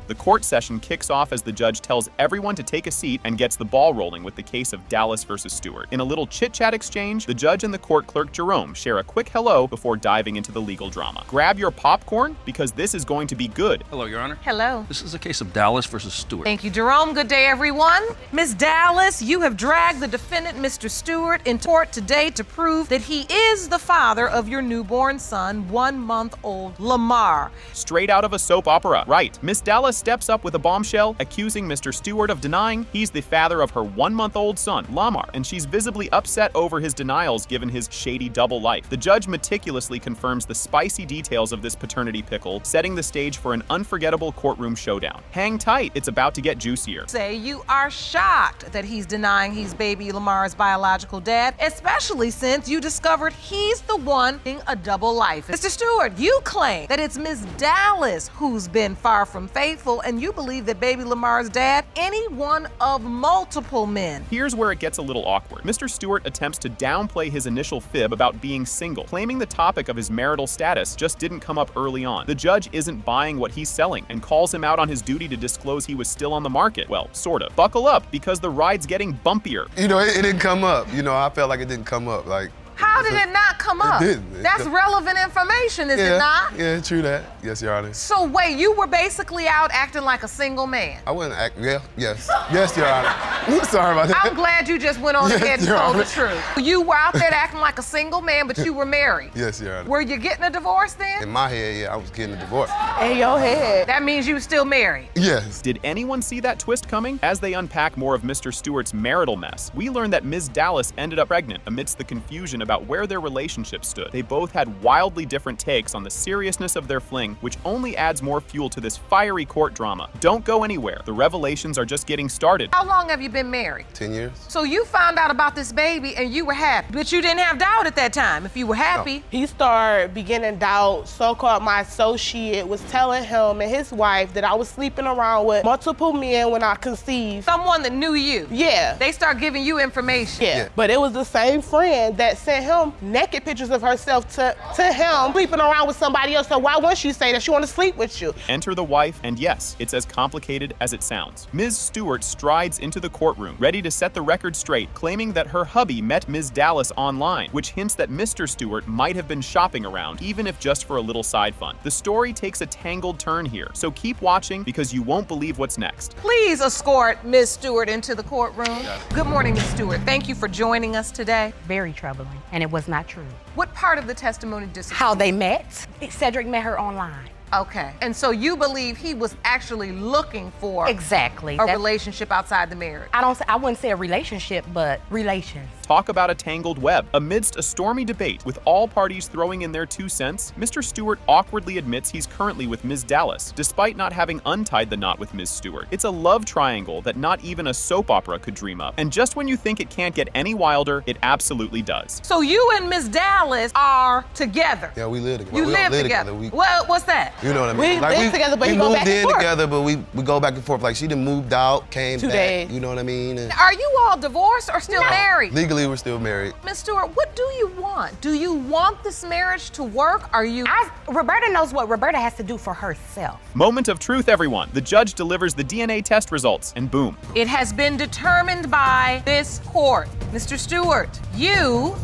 The court session kicks off as the judge tells everyone to take a seat and gets the ball rolling with the case of Dallas versus Stewart. In a little chit-chat exchange, the judge and the court clerk Jerome share a quick hello before diving into the legal drama. Grab your popcorn because this is going to be good. Hello, Your Honor. Hello. This is a case of Dallas versus Stewart. Thank you, Jerome. Good day, everyone. Ms. Dallas, you have dragged the defendant, Mr. Stewart, into court today to prove that he is the father of your newborn son, 1-month-old Lamar. Straight out of a soap opera. Right. Miss Dallas steps up with a bombshell, accusing Mr. Stewart of denying he's the father of her 1-month-old son, Lamar, and she's visibly upset over his denials given his shady double life. The judge meticulously confirms the spicy details of this paternity pickle, setting the stage for an unforgettable courtroom showdown. Hang tight, it's about to get juicier. Say you are shocked that he's denying he's baby Lamar's biological dad, especially since you discovered he's the one being a double life. Mr. Stewart, you claim that it's Ms. Dallas who's been far from faithful, and you believe that baby Lamar's dad, any one of multiple men. Here's where it gets a little awkward. Mr. Stewart attempts to downplay his initial fib about being single, claiming the topic of his marital status just didn't come up early on. The judge isn't buying what he's selling and calls him out on his duty to disclose he was still on the market. Well, sort of. Buckle up, because the ride's getting bumpier. You know, it didn't come up. You know, I felt like it didn't come up. Like, how did it not come up? It didn't. That's relevant information, is it not? Yeah, true that. Yes, Your Honor. So wait, you were basically out acting like a single man? I wouldn't act, yes. Yes, Your Honor. Sorry about that. I'm glad you just went on ahead and told the truth. You were out there acting like a single man, but you were married. Yes, Your Honor. Were you getting a divorce then? In my head, yeah, I was getting a divorce. In your head. That means you were still married. Yes. Did anyone see that twist coming? As they unpack more of Mr. Stewart's marital mess, we learn that Ms. Dallas ended up pregnant amidst the confusion about where their relationship stood. They both had wildly different takes on the seriousness of their fling, which only adds more fuel to this fiery court drama. Don't go anywhere. The revelations are just getting started. How long have you been married? 10 years. So you found out about this baby and you were happy, but you didn't have doubt at that time. If you were happy. No. He started beginning doubt. So-called my associate was telling him and his wife that I was sleeping around with multiple men when I conceived. Someone that knew you. Yeah. They start giving you information. Yeah. But it was the same friend that sent him naked pictures of herself to him sleeping around with somebody else. So why wouldn't she say that she want to sleep with you? Enter the wife, and yes, it's as complicated as it sounds. Ms. Stewart strides into the courtroom, ready to set the record straight, claiming that her hubby met Ms. Dallas online, which hints that Mr. Stewart might have been shopping around, even if just for a little side fun. The story takes a tangled turn here, so keep watching because you won't believe what's next. Please escort Ms. Stewart into the courtroom. Yeah. Good morning, Ms. Stewart. Thank you for joining us today. Very troubling, and it was not true. What part of the testimony disagreed? How they met. Cedric met her online. Okay. And so you believe he was actually looking for exactly a relationship outside the marriage? I wouldn't say a relationship, but relations. Talk about a tangled web. Amidst a stormy debate with all parties throwing in their 2 cents, Mr. Stewart awkwardly admits he's currently with Ms. Dallas, despite not having untied the knot with Ms. Stewart. It's a love triangle that not even a soap opera could dream up. And just when you think it can't get any wilder, it absolutely does. So you and Ms. Dallas are together? Yeah, we live together. You live together? Well, what's that? You know what I mean? We live together, but we you go moved back and in forth. together, but we go back and forth. Like, she done moved out, came 2 back. days. You know what I mean? And Are you all divorced or still married? legally, we're still married. Ms. Stewart, what do you want? Do you want this marriage to work? Are you... Roberta knows what Roberta has to do for herself. Moment of truth, everyone. The judge delivers the DNA test results, and boom. It has been determined by this court. Mr. Stewart, you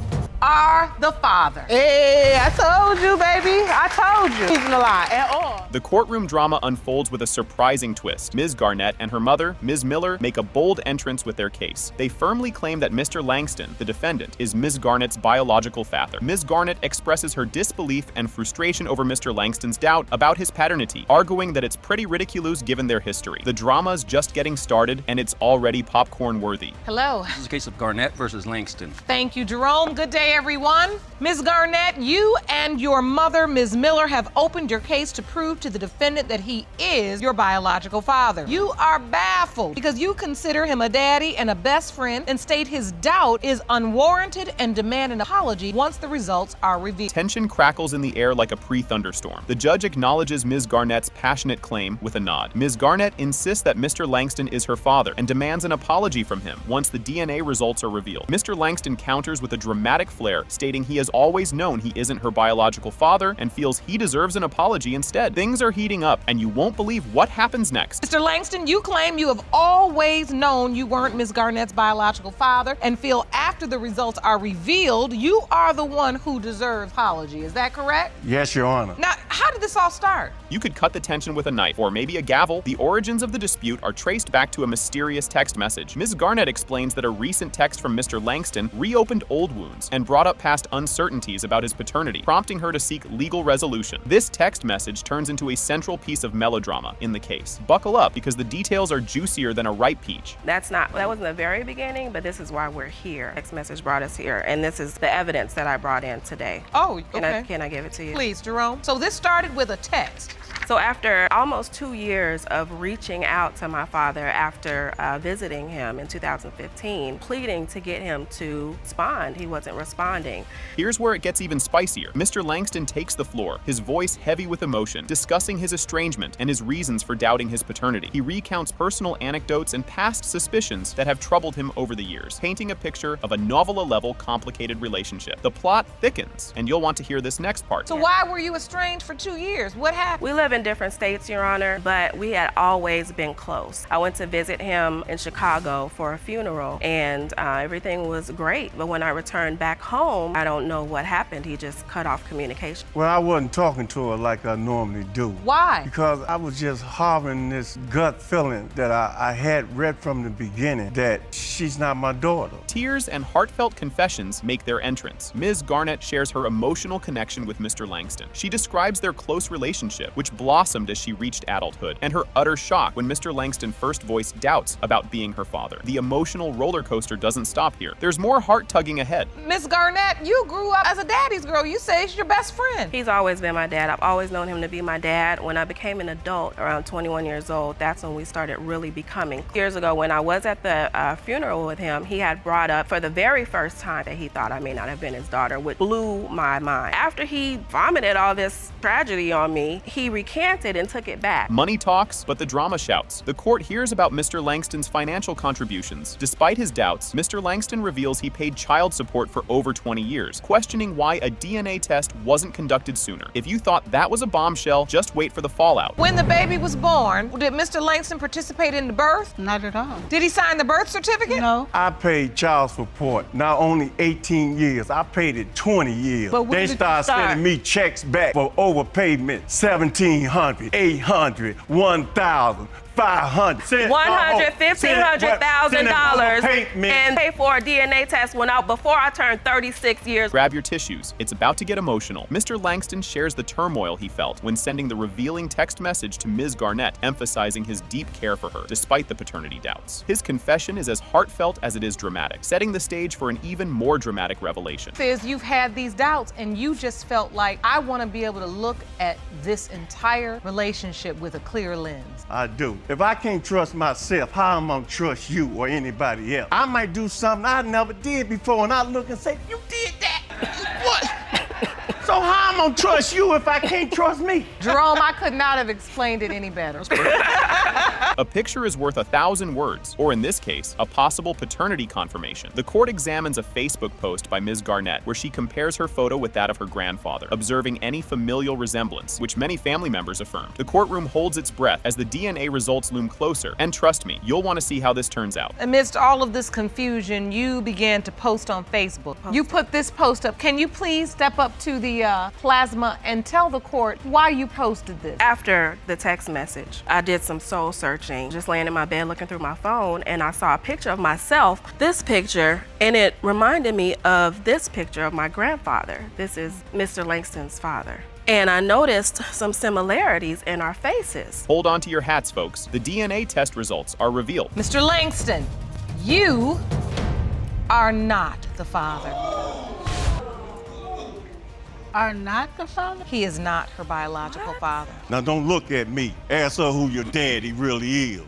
are the father. Hey, I told you, baby. I told you. He's not lie at all. The courtroom drama unfolds with a surprising twist. Ms. Garnett and her mother, Ms. Miller, make a bold entrance with their case. They firmly claim that Mr. Langston, the defendant, is Ms. Garnett's biological father. Ms. Garnett expresses her disbelief and frustration over Mr. Langston's doubt about his paternity, arguing that it's pretty ridiculous given their history. The drama's just getting started, and it's already popcorn-worthy. Hello. This is a case of Garnett versus Langston. Thank you, Jerome. Good day, everyone. Ms. Garnett, you and your mother, Ms. Miller, have opened your case to prove to the defendant that he is your biological father. You are baffled because you consider him a daddy and a best friend and state his doubt is unwarranted and demand an apology once the results are revealed. Tension crackles in the air like a pre-thunderstorm. The judge acknowledges Ms. Garnett's passionate claim with a nod. Ms. Garnett insists that Mr. Langston is her father and demands an apology from him once the DNA results are revealed. Mr. Langston counters with a dramatic flair, stating he has always known he isn't her biological father and feels he deserves an apology instead. Things are heating up, and you won't believe what happens next. Mr. Langston, you claim you have always known you weren't Ms. Garnett's biological father and feel after the results are revealed, you are the one who deserves apology. Is that correct? Yes, Your Honor. Now, how did this all start? You could cut the tension with a knife or maybe a gavel. The origins of the dispute are traced back to a mysterious text message. Ms. Garnett explains that a recent text from Mr. Langston reopened old wounds and brought up past uncertainties about his paternity, prompting her to seek legal resolution. This text message turns into a central piece of melodrama in the case. Buckle up, because the details are juicier than a ripe peach. That wasn't the very beginning, but this is why we're here. Text message brought us here, and this is the evidence that I brought in today. Oh, okay. Can I give it to you? Please, Jerome. So this started with a text. So after almost 2 years of reaching out to my father after visiting him in 2015, pleading to get him to respond, he wasn't responding. Here's where it gets even spicier. Mr. Langston takes the floor, his voice heavy with emotion, discussing his estrangement and his reasons for doubting his paternity. He recounts personal anecdotes and past suspicions that have troubled him over the years, painting a picture of a novella-level complicated relationship. The plot thickens, and you'll want to hear this next part. So why were you estranged for 2 years? What happened? We live in different states, Your Honor, but we had always been close. I went to visit him in Chicago for a funeral, and everything was great. But when I returned back home, I don't know what happened. He just cut off communication. Well, I wasn't talking to her like I normally do. Why? Because I was just harboring this gut feeling that I had read from the beginning that she's not my daughter. Tears and heartfelt confessions make their entrance. Ms. Garnett shares her emotional connection with Mr. Langston. She describes their close relationship, which blossomed as she reached adulthood, and her utter shock when Mr. Langston first voiced doubts about being her father. The emotional roller coaster doesn't stop here. There's more heart-tugging ahead. Ms. Garnett, you grew up as a daddy's girl. You say he's your best friend. He's always been my dad. I've always known him to be my dad. When I became an adult, around 21 years old, that's when we started really becoming. Years ago, when I was at the funeral with him, he had brought up for the very first time that he thought I may not have been his daughter, which blew my mind. After he vomited all this tragedy on me, he recanted and took it back. Money talks, but the drama shouts. The court hears about Mr. Langston's financial contributions. Despite his doubts, Mr. Langston reveals he paid child support for over 20 years, questioning why a DNA test wasn't conducted sooner. If you thought that was a bombshell, just wait for the fallout. When the baby was born, did Mr. Langston participate in the birth? Not at all. Did he sign the birth certificate? No. I paid child support not only 18 years, I paid it 20 years. But when They did you started start? sending me checks back for overpayment, $1,700, $800, $1,000, $500. $150,000 and pay for a DNA test went out before I turned 36 years. Grab your tissues. It's about to get emotional. Mr. Langston shares the turmoil he felt when sending the revealing text message to Ms. Garnett, emphasizing his deep care for her, despite the paternity doubts. His confession is as heartfelt as it is dramatic, setting the stage for an even more dramatic revelation. Says you've had these doubts and you just felt like, I want to be able to look at this entire relationship with a clear lens. I do. If I can't trust myself, how am I gonna trust you or anybody else? I might do something I never did before and I look and say, you did that? What? So how am I gonna trust you if I can't trust me? Jerome, I could not have explained it any better. A picture is worth 1,000 words, or in this case, a possible paternity confirmation. The court examines a Facebook post by Ms. Garnett where she compares her photo with that of her grandfather, observing any familial resemblance, which many family members affirmed. The courtroom holds its breath as the DNA results loom closer, and trust me, you'll want to see how this turns out. Amidst all of this confusion, you began to post on Facebook. You put this post up. Can you please step up to the plasma and tell the court why you posted this? After the text message, I did some soul searching, just laying in my bed looking through my phone, and I saw a picture of myself, this picture, and it reminded me of this picture of my grandfather. This is Mr. Langston's father. And I noticed some similarities in our faces. Hold on to your hats, folks. The DNA test results are revealed. Mr. Langston, you are not the father. Are not the father? He is not her biological father. Now don't look at me. Ask her who your daddy really is.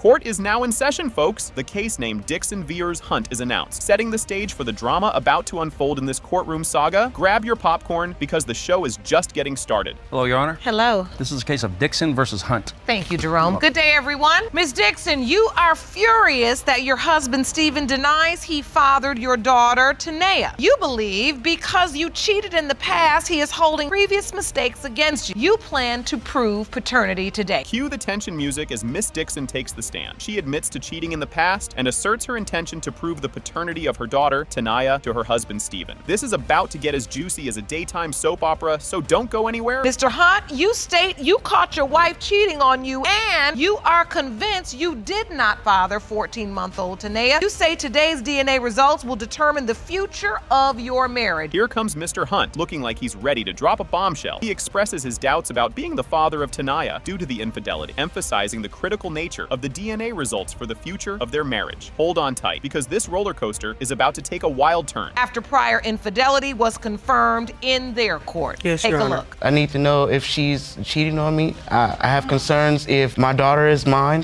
Court is now in session, folks. The case named Dixon vs. Hunt is announced, setting the stage for the drama about to unfold in this courtroom saga. Grab your popcorn because the show is just getting started. Hello, Your Honor. Hello. This is a case of Dixon versus Hunt. Thank you, Jerome. Good day, everyone. Ms. Dixon, you are furious that your husband, Stephen, denies he fathered your daughter, Tanea. You believe because you cheated in the past, he is holding previous mistakes against you. You plan to prove paternity today. Cue the tension music as Miss Dixon takes the stand. She admits to cheating in the past and asserts her intention to prove the paternity of her daughter, Tanea, to her husband, Stephen. This is about to get as juicy as a daytime soap opera, so don't go anywhere. Mr. Hunt, you state you caught your wife cheating on you and you are convinced you did not father 14-month-old Tanea. You say today's DNA results will determine the future of your marriage. Here comes Mr. Hunt, looking like he's ready to drop a bombshell. He expresses his doubts about being the father of Tanea due to the infidelity, emphasizing the critical nature of the DNA results for the future of their marriage. Hold on tight, because this roller coaster is about to take a wild turn. After prior infidelity was confirmed in their court. Yes, Take Your a Honor. look. I need to know if she's cheating on me. I have concerns if my daughter is mine.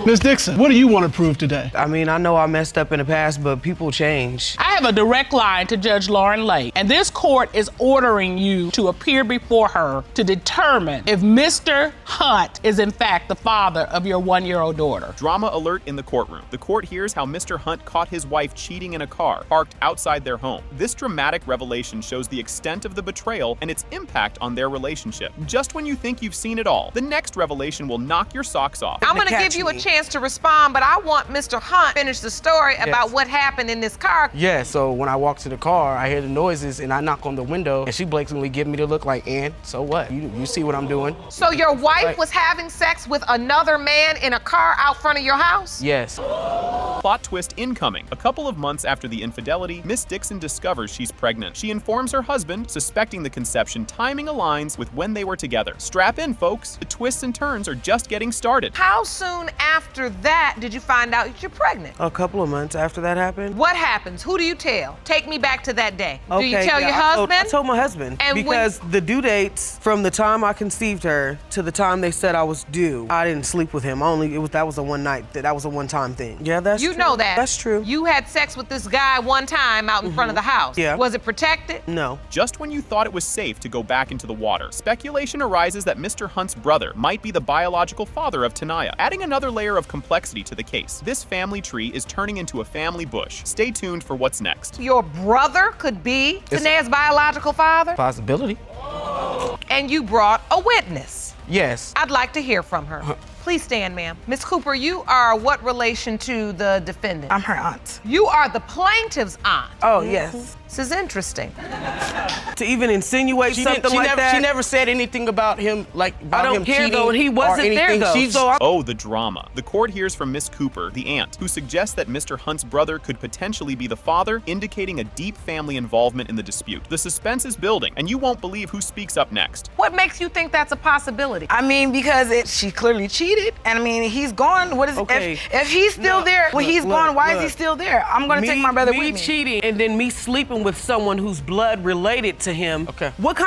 Ms. Dixon, what do you want to prove today? I mean, I know I messed up in the past, but people change. I have a direct line to Judge Lauren Lake, and this court is ordering you to appear before her to determine if Mr. Hunt is in fact the father of your 1-year-old daughter. Drama alert in the courtroom. The court hears how Mr. Hunt caught his wife cheating in a car parked outside their home. This dramatic revelation shows the extent of the betrayal and its impact on their relationship. Just when you think you've seen it all, the next revelation will knock your socks off. I'm going to give you a chance to respond, but I want Mr. Hunt to finish the story about what happened in this car. Yeah, so when I walk to the car, I hear the noises and I knock on the window and she blatantly give me the look like, and so what? You see what I'm doing? So your wife was having sex with another man in a car out front of your house? Yes. Plot twist incoming. A couple of months after the infidelity, Miss Dixon discovers she's pregnant. She informs her husband, suspecting the conception timing aligns with when they were together. Strap in, folks. The twists and turns are just getting started. How soon after that did you find out that you're pregnant? A couple of months after that happened. What happens? Who do you tell? Take me back to that day. Okay, Do you tell your I husband? told my husband And because the due dates from the time I conceived her to the time they said I was due, I didn't sleep with him. That was a one-time thing. Yeah, that's You true. know that. That's true. You had sex with this guy one time out in front of the house. Yeah. Was it protected? No. Just when you thought it was safe to go back into the water, speculation arises that Mr. Hunt's brother might be the biological father of Tanea, adding another layer of complexity to the case. This family tree is turning into a family bush. Stay tuned for what's next. Your brother could be Tanea's biological father? Possibility. And you brought a witness. Yes. I'd like to hear from her. Please stand, ma'am. Ms. Cooper, you are what relation to the defendant? I'm her aunt. You are the plaintiff's aunt. Oh, yes. This is interesting. To even insinuate something like that. She never said anything about him, like about I don't him care cheating though, he wasn't or there anything. though. Oh, the drama. The court hears from Miss Cooper, the aunt, who suggests that Mr. Hunt's brother could potentially be the father, indicating a deep family involvement in the dispute. The suspense is building, and you won't believe who speaks up next. What makes you think that's a possibility? I mean, because she clearly cheated, and I mean, he's gone. What is Okay. if he's still there? When he's gone, why is he still there? I'm gonna take my brother with me. Me cheating and then me sleeping with someone who's blood related to him. Okay. What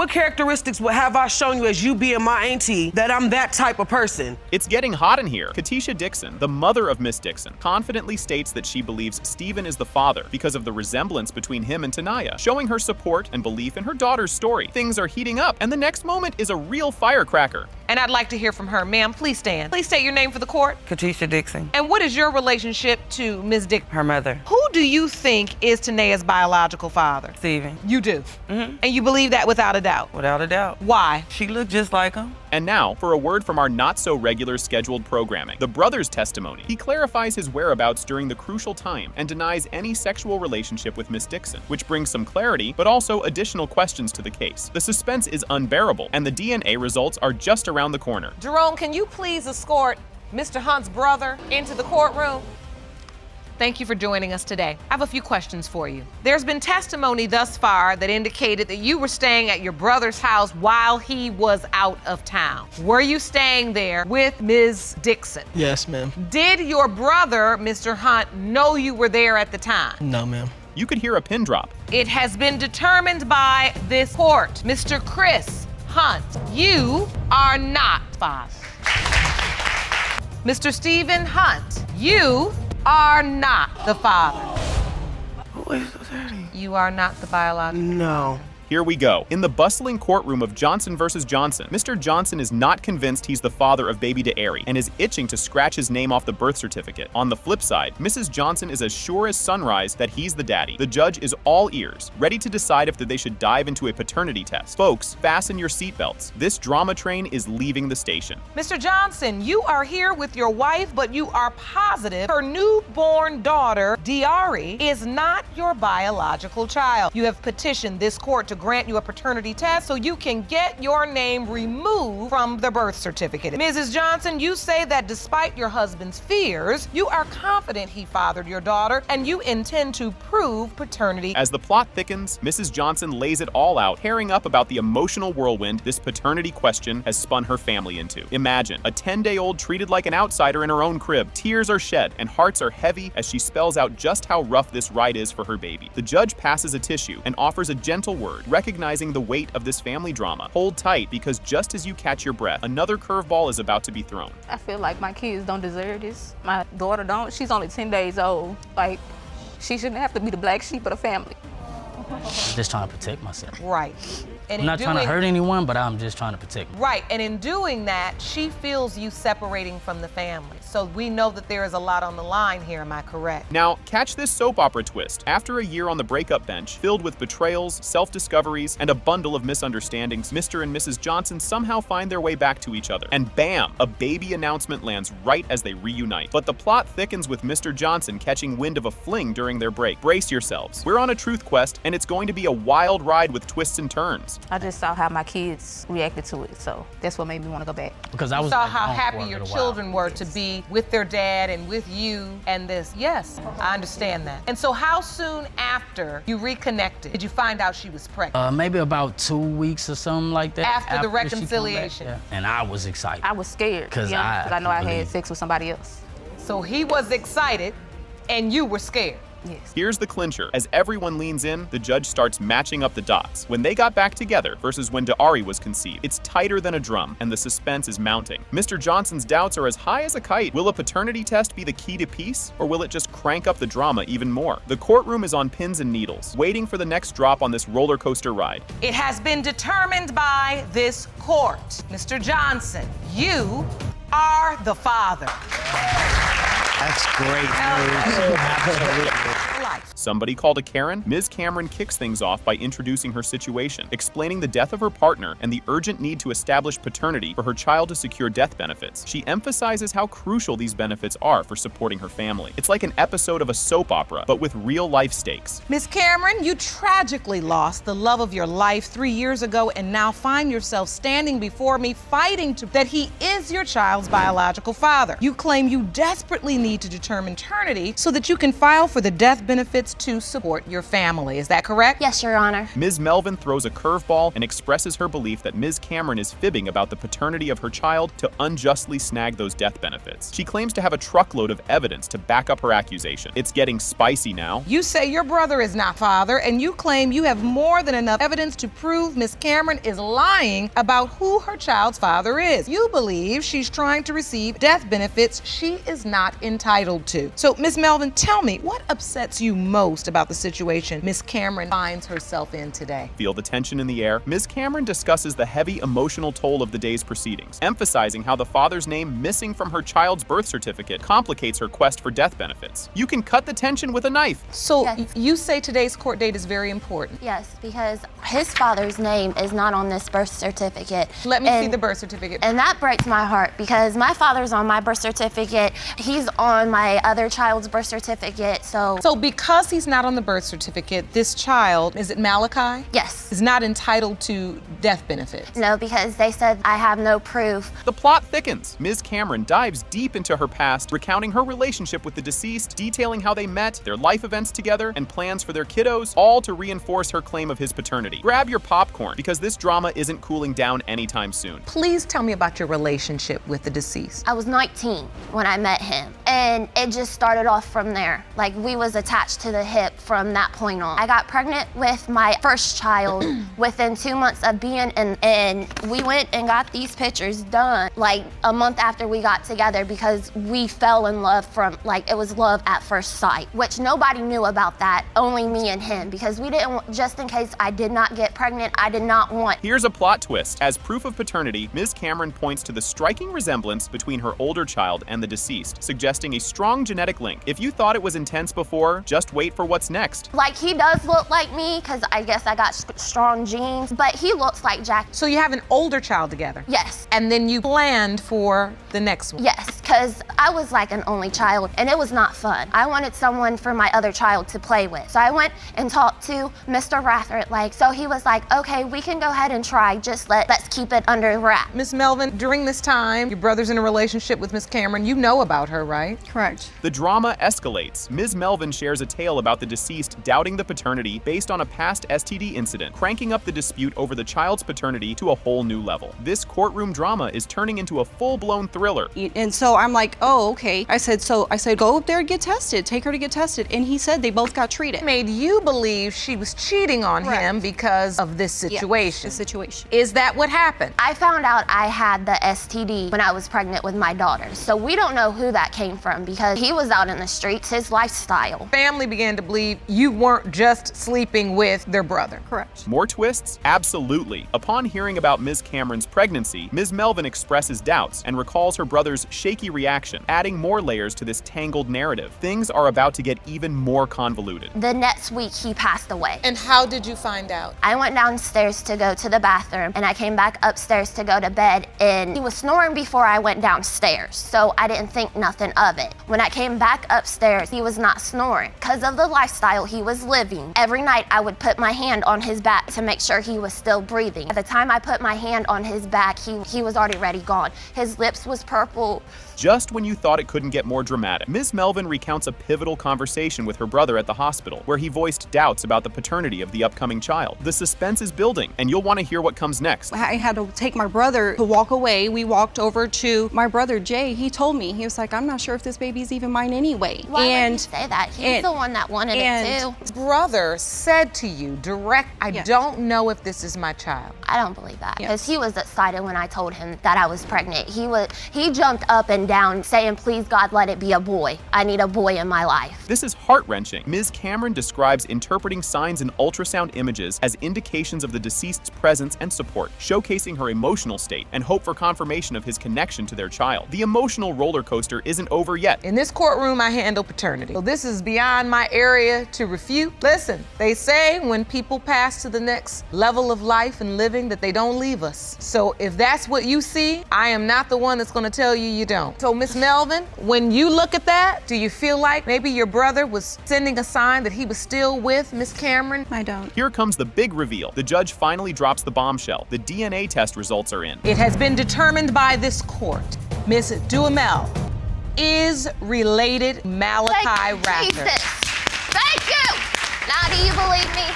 characteristics have I shown you as you being my auntie that I'm that type of person? It's getting hot in here. Katisha Dixon, the mother of Miss Dixon, confidently states that she believes Stephen is the father because of the resemblance between him and Tanea, showing her support and belief in her daughter's story. Things are heating up, and the next moment is a real firecracker. And I'd like to hear from her. Ma'am, please stand. Please state your name for the court. Katisha Dixon, And what is your relationship to Ms. Dixon? her mother, Who do you think is Tanea's biological father? Stephen. You do. Mm-hmm. And you believe that without a doubt? Without a doubt. Why? She looked just like him. And now, for a word from our not-so-regular scheduled programming. The brother's testimony. He clarifies his whereabouts during the crucial time and denies any sexual relationship with Miss Dixon, which brings some clarity, but also additional questions to the case. The suspense is unbearable, and the DNA results are just around the corner. Jerome, can you please escort Mr. Hunt's brother into the courtroom? Thank you for joining us today. I have a few questions for you. There's been testimony thus far that indicated that you were staying at your brother's house while he was out of town. Were you staying there with Ms. Dixon? Yes, ma'am. Did your brother, Mr. Hunt, know you were there at the time? No, ma'am. You could hear a pin drop. It has been determined by this court, Mr. Chris Hunt, you are not father. Mr. Stephen Hunt, you are not the father. Who is the daddy? You are not the biological. No. Here we go. In the bustling courtroom of Johnson versus Johnson, Mr. Johnson is not convinced he's the father of baby De'Ari and is itching to scratch his name off the birth certificate. On the flip side, Mrs. Johnson is as sure as sunrise that he's the daddy. The judge is all ears, ready to decide if they should dive into a paternity test. Folks, fasten your seatbelts. This drama train is leaving the station. Mr. Johnson, you are here with your wife, but you are positive her newborn daughter, De'Ari, is not your biological child. You have petitioned this court to grant you a paternity test so you can get your name removed from the birth certificate. Mrs. Johnson, you say that despite your husband's fears, you are confident he fathered your daughter and you intend to prove paternity. As the plot thickens, Mrs. Johnson lays it all out, tearing up about the emotional whirlwind this paternity question has spun her family into. Imagine a 10-day-old treated like an outsider in her own crib. Tears are shed and hearts are heavy as she spells out just how rough this ride is for her baby. The judge passes a tissue and offers a gentle word, recognizing the weight of this family drama. Hold tight, because just as you catch your breath, another curveball is about to be thrown. I feel like my kids don't deserve this. My daughter don't. She's only 10 days old. Like, she shouldn't have to be the black sheep of the family. I'm just trying to protect myself. Right. And I'm not trying to hurt anyone, but I'm just trying to protect myself. Right, and in doing that, she feels you separating from the family. So we know that there is a lot on the line here, am I correct? Now, catch this soap opera twist. After a year on the breakup bench, filled with betrayals, self-discoveries, and a bundle of misunderstandings, Mr. and Mrs. Johnson somehow find their way back to each other. And bam, a baby announcement lands right as they reunite. But the plot thickens with Mr. Johnson catching wind of a fling during their break. Brace yourselves. We're on a truth quest, and it's going to be a wild ride with twists and turns. I just saw how my kids reacted to it, so that's what made me want to go back. Because I You was saw like, how gone for happy a your little children while. were to be with their dad and with you and this. Yes, I understand that. And so how soon after you reconnected did you find out she was pregnant? Maybe about 2 weeks or something like that. After the she come back, reconciliation. yeah. And I was excited. I was scared, Because I know I believe- had sex with somebody else. So he was excited and you were scared. Yes. Here's the clincher. As everyone leans in, the judge starts matching up the dots. When they got back together versus when De'Ari was conceived, it's tighter than a drum, and the suspense is mounting. Mr. Johnson's doubts are as high as a kite. Will a paternity test be the key to peace, or will it just crank up the drama even more? The courtroom is on pins and needles, waiting for the next drop on this roller coaster ride. It has been determined by this court. Mr. Johnson, you are the father. That's great news. Absolutely. Life. Somebody called a Karen? Ms. Cameron kicks things off by introducing her situation, explaining the death of her partner and the urgent need to establish paternity for her child to secure death benefits. She emphasizes how crucial these benefits are for supporting her family. It's like an episode of a soap opera, but with real-life stakes. Miss Cameron, you tragically lost the love of your life 3 years ago and now find yourself standing before me fighting that he is your child's biological father. You claim you desperately need to determine paternity so that you can file for the death benefits to support your family. Is that correct? Yes, Your Honor. Ms. Melvin throws a curveball and expresses her belief that Ms. Cameron is fibbing about the paternity of her child to unjustly snag those death benefits. She claims to have a truckload of evidence to back up her accusation. It's getting spicy now. You say your brother is not father, and you claim you have more than enough evidence to prove Miss Cameron is lying about who her child's father is. You believe she's trying to receive death benefits she is not entitled to. So, Miss Melvin, tell me, what upsets you most about the situation Miss Cameron finds herself in today? Feel the tension in the air? Ms. Cameron discusses the heavy emotional toll of the day's proceedings, emphasizing how the father's name missing from her child's birth certificate complicates her quest for death benefits. You can cut the tension with a knife. So, Yes. you say today's court date is very important. Yes, because his father's name is not on this birth certificate. Let me see the birth certificate. And that breaks my heart because my father's on my birth certificate. He's on my other child's birth certificate, so because he's not on the birth certificate, this child, is it Malachi? Yes. Is not entitled to death benefits. No, because they said I have no proof. The plot thickens. Ms. Cameron dives deep into her past, recounting her relationship with the deceased, detailing how they met, their life events together, and plans for their kiddos, all to reinforce her claim of his paternity. Grab your popcorn, because this drama isn't cooling down anytime soon. Please tell me about your relationship with the deceased. I was 19 when I met him, and it just started off from there. Like, we was attached to the hip from that point on. I got pregnant with my first child within 2 months of being in, and we went and got these pictures done like a month after we got together because we fell in love from, like, it was love at first sight, which nobody knew about that, only me and him, because we didn't, just in case I did not get pregnant, I did not want. Here's a plot twist. As proof of paternity, Ms. Cameron points to the striking resemblance between her older child and the deceased, suggesting a strong genetic link. If you thought it was intense before, just wait for what's next. Like, he does look like me, because I guess I got strong genes, but he looks like Jack. So you have an older child together? Yes. And then you planned for the next one? Yes, because I was like an only child, and it was not fun. I wanted someone for my other child to play with. So I went and talked to Mr. Rathert, so he was like, okay, we can go ahead and try, just let's keep it under wrap. Miss Melvin, during this time, your brother's in a relationship with Miss Cameron. You know about her, right? Correct. The drama escalates. Ms. Melvin shares a tale about the deceased doubting the paternity based on a past STD incident, cranking up the dispute over the child's paternity to a whole new level. This courtroom drama is turning into a full-blown thriller. And so I'm like, oh, okay. I said, go up there and get tested. Take her to get tested. And he said they both got treated. Made you believe she was cheating on him because of this situation. The situation. Is that what happened? I found out I had the STD when I was pregnant with my daughter. So we don't know who that came from because he was out in the streets, his lifestyle. Family began to believe you weren't just sleeping with their brother. Correct. More twists? Absolutely. Upon hearing about Ms. Cameron's pregnancy, Ms. Melvin expresses doubts and recalls her brother's shaky reaction, adding more layers to this tangled narrative. Things are about to get even more convoluted. The next week, he passed away. And how did you find out? I went downstairs to go to the bathroom, and I came back upstairs to go to bed, and he was snoring before I went downstairs, so I didn't think nothing of it. When I came back upstairs, he was not snoring. Because of the lifestyle he was living, every night I would put my hand on his back to make sure he was still breathing. At the time I put my hand on his back, he was already gone. His lips was purple. Just when you thought it couldn't get more dramatic, Ms. Melvin recounts a pivotal conversation with her brother at the hospital, where he voiced doubts about the paternity of the upcoming child. The suspense is building, and you'll want to hear what comes next. I had to take my brother to walk away. We walked over to my brother, Jay. He told me, he was like, I'm not sure if this baby's even mine anyway. Why would he say that? He's the one that wanted it too. His brother said to you direct, I don't know if this is my child. I don't believe that, because he was excited when I told him that I was pregnant. He jumped up and down saying, please God, let it be a boy. I need a boy in my life. This is heart-wrenching. Ms. Cameron describes interpreting signs in ultrasound images as indications of the deceased's presence and support, showcasing her emotional state and hope for confirmation of his connection to their child. The emotional roller coaster isn't over yet. In this courtroom, I handle paternity. So this is beyond my area to refute. Listen, they say when people pass to the next level of life and living that they don't leave us. So if that's what you see, I am not the one that's gonna tell you you don't. So Miss Melvin, when you look at that, do you feel like maybe your brother was sending a sign that he was still with Miss Cameron? I don't. Here comes the big reveal. The judge finally drops the bombshell. The DNA test results are in. It has been determined by this court. Miss Duhamel is related Malachi Rathert. Jesus. Thank you. Now do you believe me?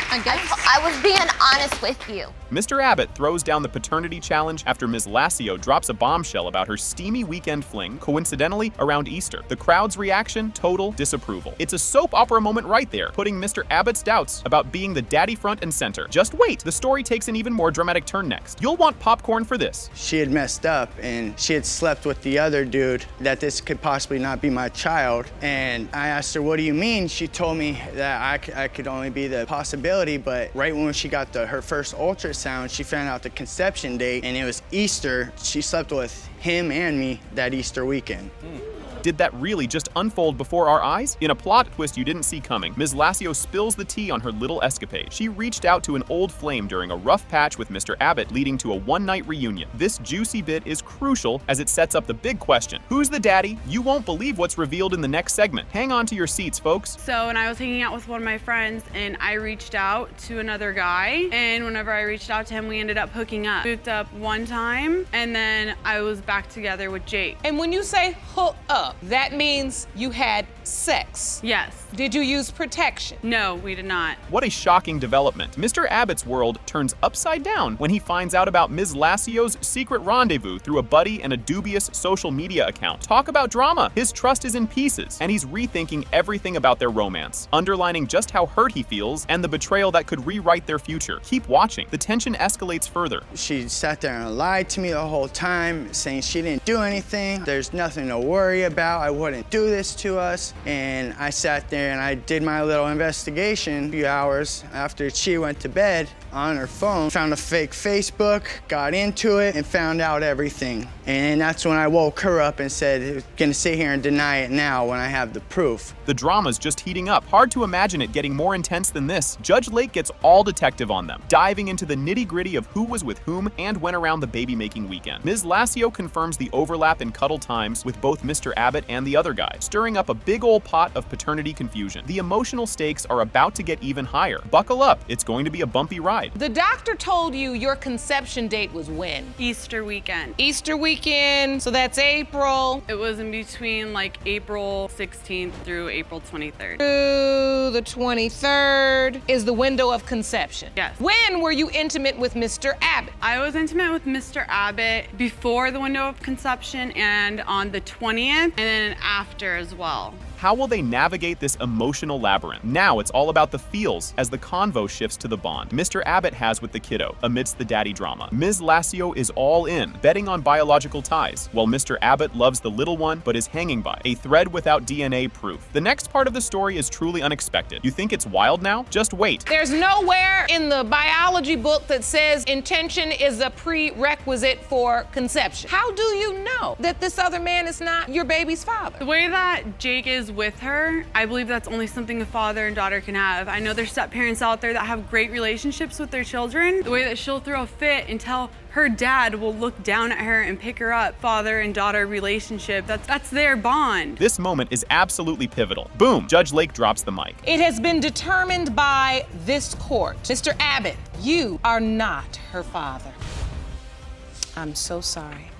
I guess. I was being honest with you. Mr. Abbott throws down the paternity challenge after Ms. Lassio drops a bombshell about her steamy weekend fling, coincidentally around Easter. The crowd's reaction, total disapproval. It's a soap opera moment right there, putting Mr. Abbott's doubts about being the daddy front and center. Just wait, the story takes an even more dramatic turn next. You'll want popcorn for this. She had messed up and she had slept with the other dude, that this could possibly not be my child. And I asked her, what do you mean? She told me that I could only be the possibility, but right when she got her first ultrasound, she found out the conception date, and it was Easter. She slept with him and me that Easter weekend. Did that really just unfold before our eyes? In a plot twist you didn't see coming, Ms. Lassio spills the tea on her little escapade. She reached out to an old flame during a rough patch with Mr. Abbott, leading to a one-night reunion. This juicy bit is crucial as it sets up the big question. Who's the daddy? You won't believe what's revealed in the next segment. Hang on to your seats, folks. So when I was hanging out with one of my friends and I reached out to another guy, and whenever I reached out to him, we ended up hooking up. Hooked up one time, and then I was back together with Jake. And when you say hook up, that means you had sex? Yes. Did you use protection? No, we did not. What a shocking development. Mr. Abbott's world turns upside down when he finds out about Ms. Lassio's secret rendezvous through a buddy and a dubious social media account. Talk about drama. His trust is in pieces, and he's rethinking everything about their romance, underlining just how hurt he feels and the betrayal that could rewrite their future. Keep watching. The tension escalates further. She sat there and lied to me the whole time, saying she didn't do anything. There's nothing to worry about. I wouldn't do this to us. And I sat there and I did my little investigation a few hours after she went to bed on her phone, found a fake Facebook, got into it, and found out everything. And that's when I woke her up and said, gonna sit here and deny it now when I have the proof. The drama's just heating up. Hard to imagine it getting more intense than this. Judge Lake gets all detective on them, diving into the nitty-gritty of who was with whom and when around the baby-making weekend. Ms. Lassio confirms the overlap in cuddle times with both Mr. Abbott and the other guy, stirring up a big old pot of paternity confusion. The emotional stakes are about to get even higher. Buckle up, it's going to be a bumpy ride. The doctor told you your conception date was when? Easter weekend. Easter weekend, so that's April. It was in between like April 16th through April 23rd. To the 23rd is the window of conception. Yes. When were you intimate with Mr. Abbott? I was intimate with Mr. Abbott before the window of conception and on the 20th, and then after as well. How will they navigate this emotional labyrinth? Now it's all about the feels as the convo shifts to the bond Mr. Abbott has with the kiddo amidst the daddy drama. Ms. Lassio is all in, betting on biological ties, while Mr. Abbott loves the little one but is hanging by a thread without DNA proof. The next part of the story is truly unexpected. You think it's wild now? Just wait. There's nowhere in the biology book that says intention is a prerequisite for conception. How do you know that this other man is not your baby's father? The way that Jake is with her, I believe that's only something a father and daughter can have. I know there's step-parents out there that have great relationships with their children. The way that she'll throw a fit until her dad will look down at her and pick her up. Father and daughter relationship, that's their bond. This moment is absolutely pivotal. Boom, Judge Lake drops the mic. It has been determined by this court. Mr. Abbott, you are not her father. I'm so sorry.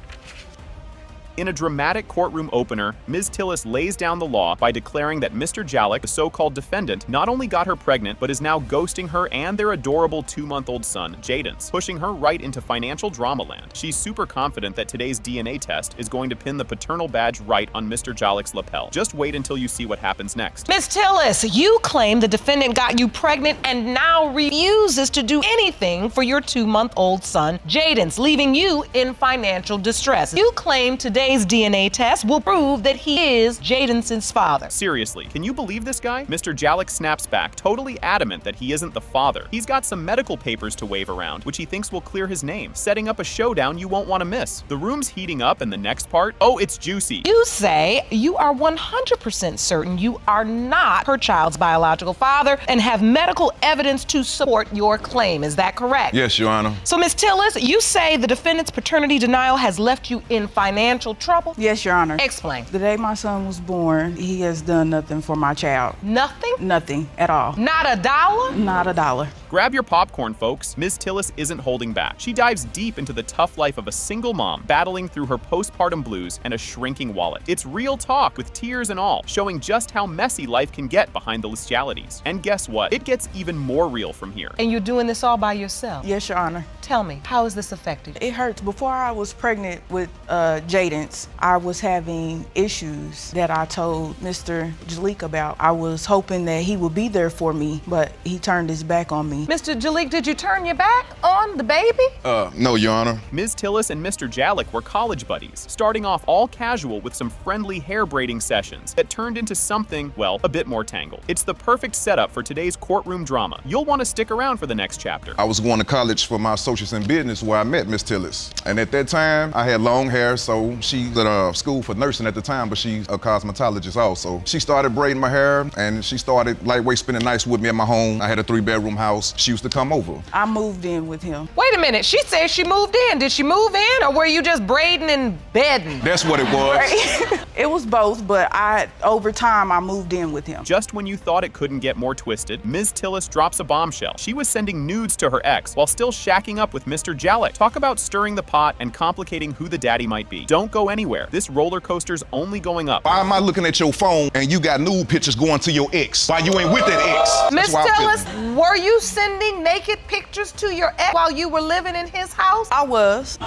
In a dramatic courtroom opener, Ms. Tillis lays down the law by declaring that Mr. Jalek, the so-called defendant, not only got her pregnant, but is now ghosting her and their adorable 2-month-old son, Jadens, pushing her right into financial drama land. She's super confident that today's DNA test is going to pin the paternal badge right on Mr. Jalek's lapel. Just wait until you see what happens next. Ms. Tillis, you claim the defendant got you pregnant and now refuses to do anything for your 2-month-old son, Jadens, leaving you in financial distress. You claim today's DNA test will prove that he is Jadens' father. Seriously, can you believe this guy? Mr. Jalek snaps back, totally adamant that he isn't the father. He's got some medical papers to wave around, which he thinks will clear his name, setting up a showdown you won't want to miss. The room's heating up, and the next part, oh, it's juicy. You say you are 100% certain you are not her child's biological father and have medical evidence to support your claim. Is that correct? Yes, Your Honor. So, Ms. Tillis, you say the defendant's paternity denial has left you in financial trouble? Yes, Your Honor. Explain. The day my son was born, he has done nothing for my child. Nothing? Nothing at all. Not a dollar? Not a dollar. Grab your popcorn, folks. Ms. Tillis isn't holding back. She dives deep into the tough life of a single mom, battling through her postpartum blues and a shrinking wallet. It's real talk with tears and all, showing just how messy life can get behind the legalities. And guess what? It gets even more real from here. And you're doing this all by yourself? Yes, Your Honor. Tell me, how is this affected? It hurts. Before I was pregnant with Jadens, I was having issues that I told Mr. Jalik about. I was hoping that he would be there for me, but he turned his back on me. Mr. Jalik, did you turn your back on the baby? No, Your Honor. Ms. Tillis and Mr. Jalek were college buddies, starting off all casual with some friendly hair braiding sessions that turned into something, well, a bit more tangled. It's the perfect setup for today's courtroom drama. You'll want to stick around for the next chapter. I was going to college for my associates in business where I met Miss Tillis. And at that time, I had long hair, so she's at school for nursing at the time, but she's a cosmetologist also. She started braiding my hair, and she started lightweight spending nights with me at my home. I had a 3-bedroom house. because she used to come over. I moved in with him. Wait a minute, she said she moved in. Did she move in or were you just braiding and bedding? That's what it was. Right? It was both, but over time, I moved in with him. Just when you thought it couldn't get more twisted, Ms. Tillis drops a bombshell. She was sending nudes to her ex while still shacking up with Mr. Jalek. Talk about stirring the pot and complicating who the daddy might be. Don't go anywhere. This roller coaster's only going up. Why am I looking at your phone and you got nude pictures going to your ex? Why you ain't with that ex? Ms. Tillis, were you sending naked pictures to your ex while you were living in his house? I was.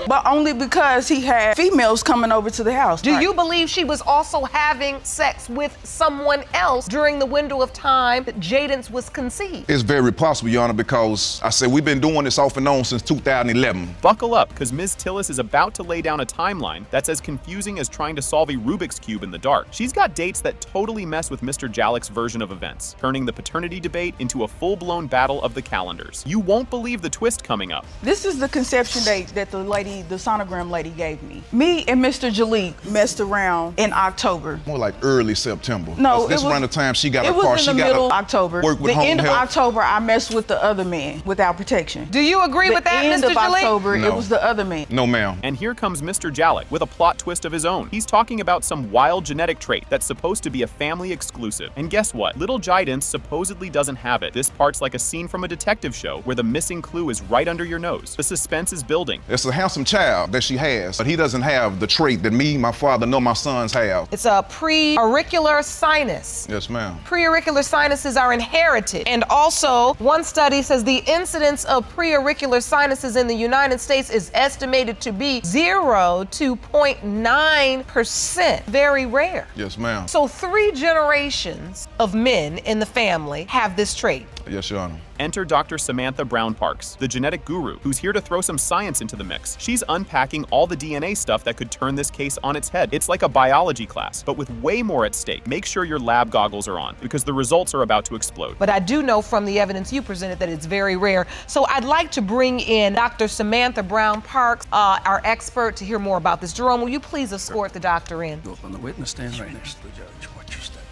But only because he had females coming over to the house. Do you believe she was also having sex with someone else during the window of time that Jadance was conceived? It's very possible, Your Honor, because I said we've been doing this off and on since 2011. Buckle up, because Ms. Tillis is about to lay down a timeline that's as confusing as trying to solve a Rubik's Cube in the dark. She's got dates that totally mess with Mr. Jalek's version of events, turning the paternity debate into a full-blown battle of the calendars. You won't believe the twist coming up. This is the conception date that the sonogram lady gave me. Me and Mr. Jalik messed around in October. More like early September. No, this around the time she got a car. It was in the middle of October. Work with the home end health. of October, I messed with the other man without protection. Do you agree with that, Mr. Jalik? The end of October, No. it was the other man. No, ma'am. And here comes Mr. Jalek with a plot twist of his own. He's talking about some wild genetic trait that's supposed to be a family exclusive. And guess what? Little Jidance supposedly doesn't have it. This part's like a scene from a detective show where the missing clue is right under your nose. The suspense is building. It's a handsome child that she has, but he doesn't have the trait that me, my father, nor my sons have. It's a pre-auricular sinus. Yes, ma'am. Pre-auricular sinuses are inherited. And also, one study says the incidence of pre-auricular sinuses in the United States is estimated to be 0 to 0.9%. Very rare. Yes, ma'am. So 3 generations of men in the family have this trait. Yes, Your Honor. Enter Dr. Samantha Brown Parks, the genetic guru, who's here to throw some science into the mix. She's unpacking all the DNA stuff that could turn this case on its head. It's like a biology class, but with way more at stake. Make sure your lab goggles are on, because the results are about to explode. But I do know from the evidence you presented that it's very rare. So I'd like to bring in Dr. Samantha Brown Parks, our expert, to hear more about this. Jerome, will you please escort the doctor in? Go up on the witness stand right next to the judge. Watch your step.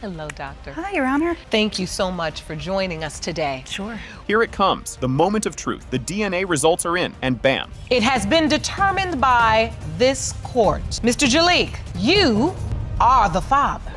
Hello, doctor. Hi, Your Honor. Thank you so much for joining us today. Sure. Here it comes, the moment of truth. The DNA results are in, and bam. It has been determined by this court. Mr. Jalik, you are the father.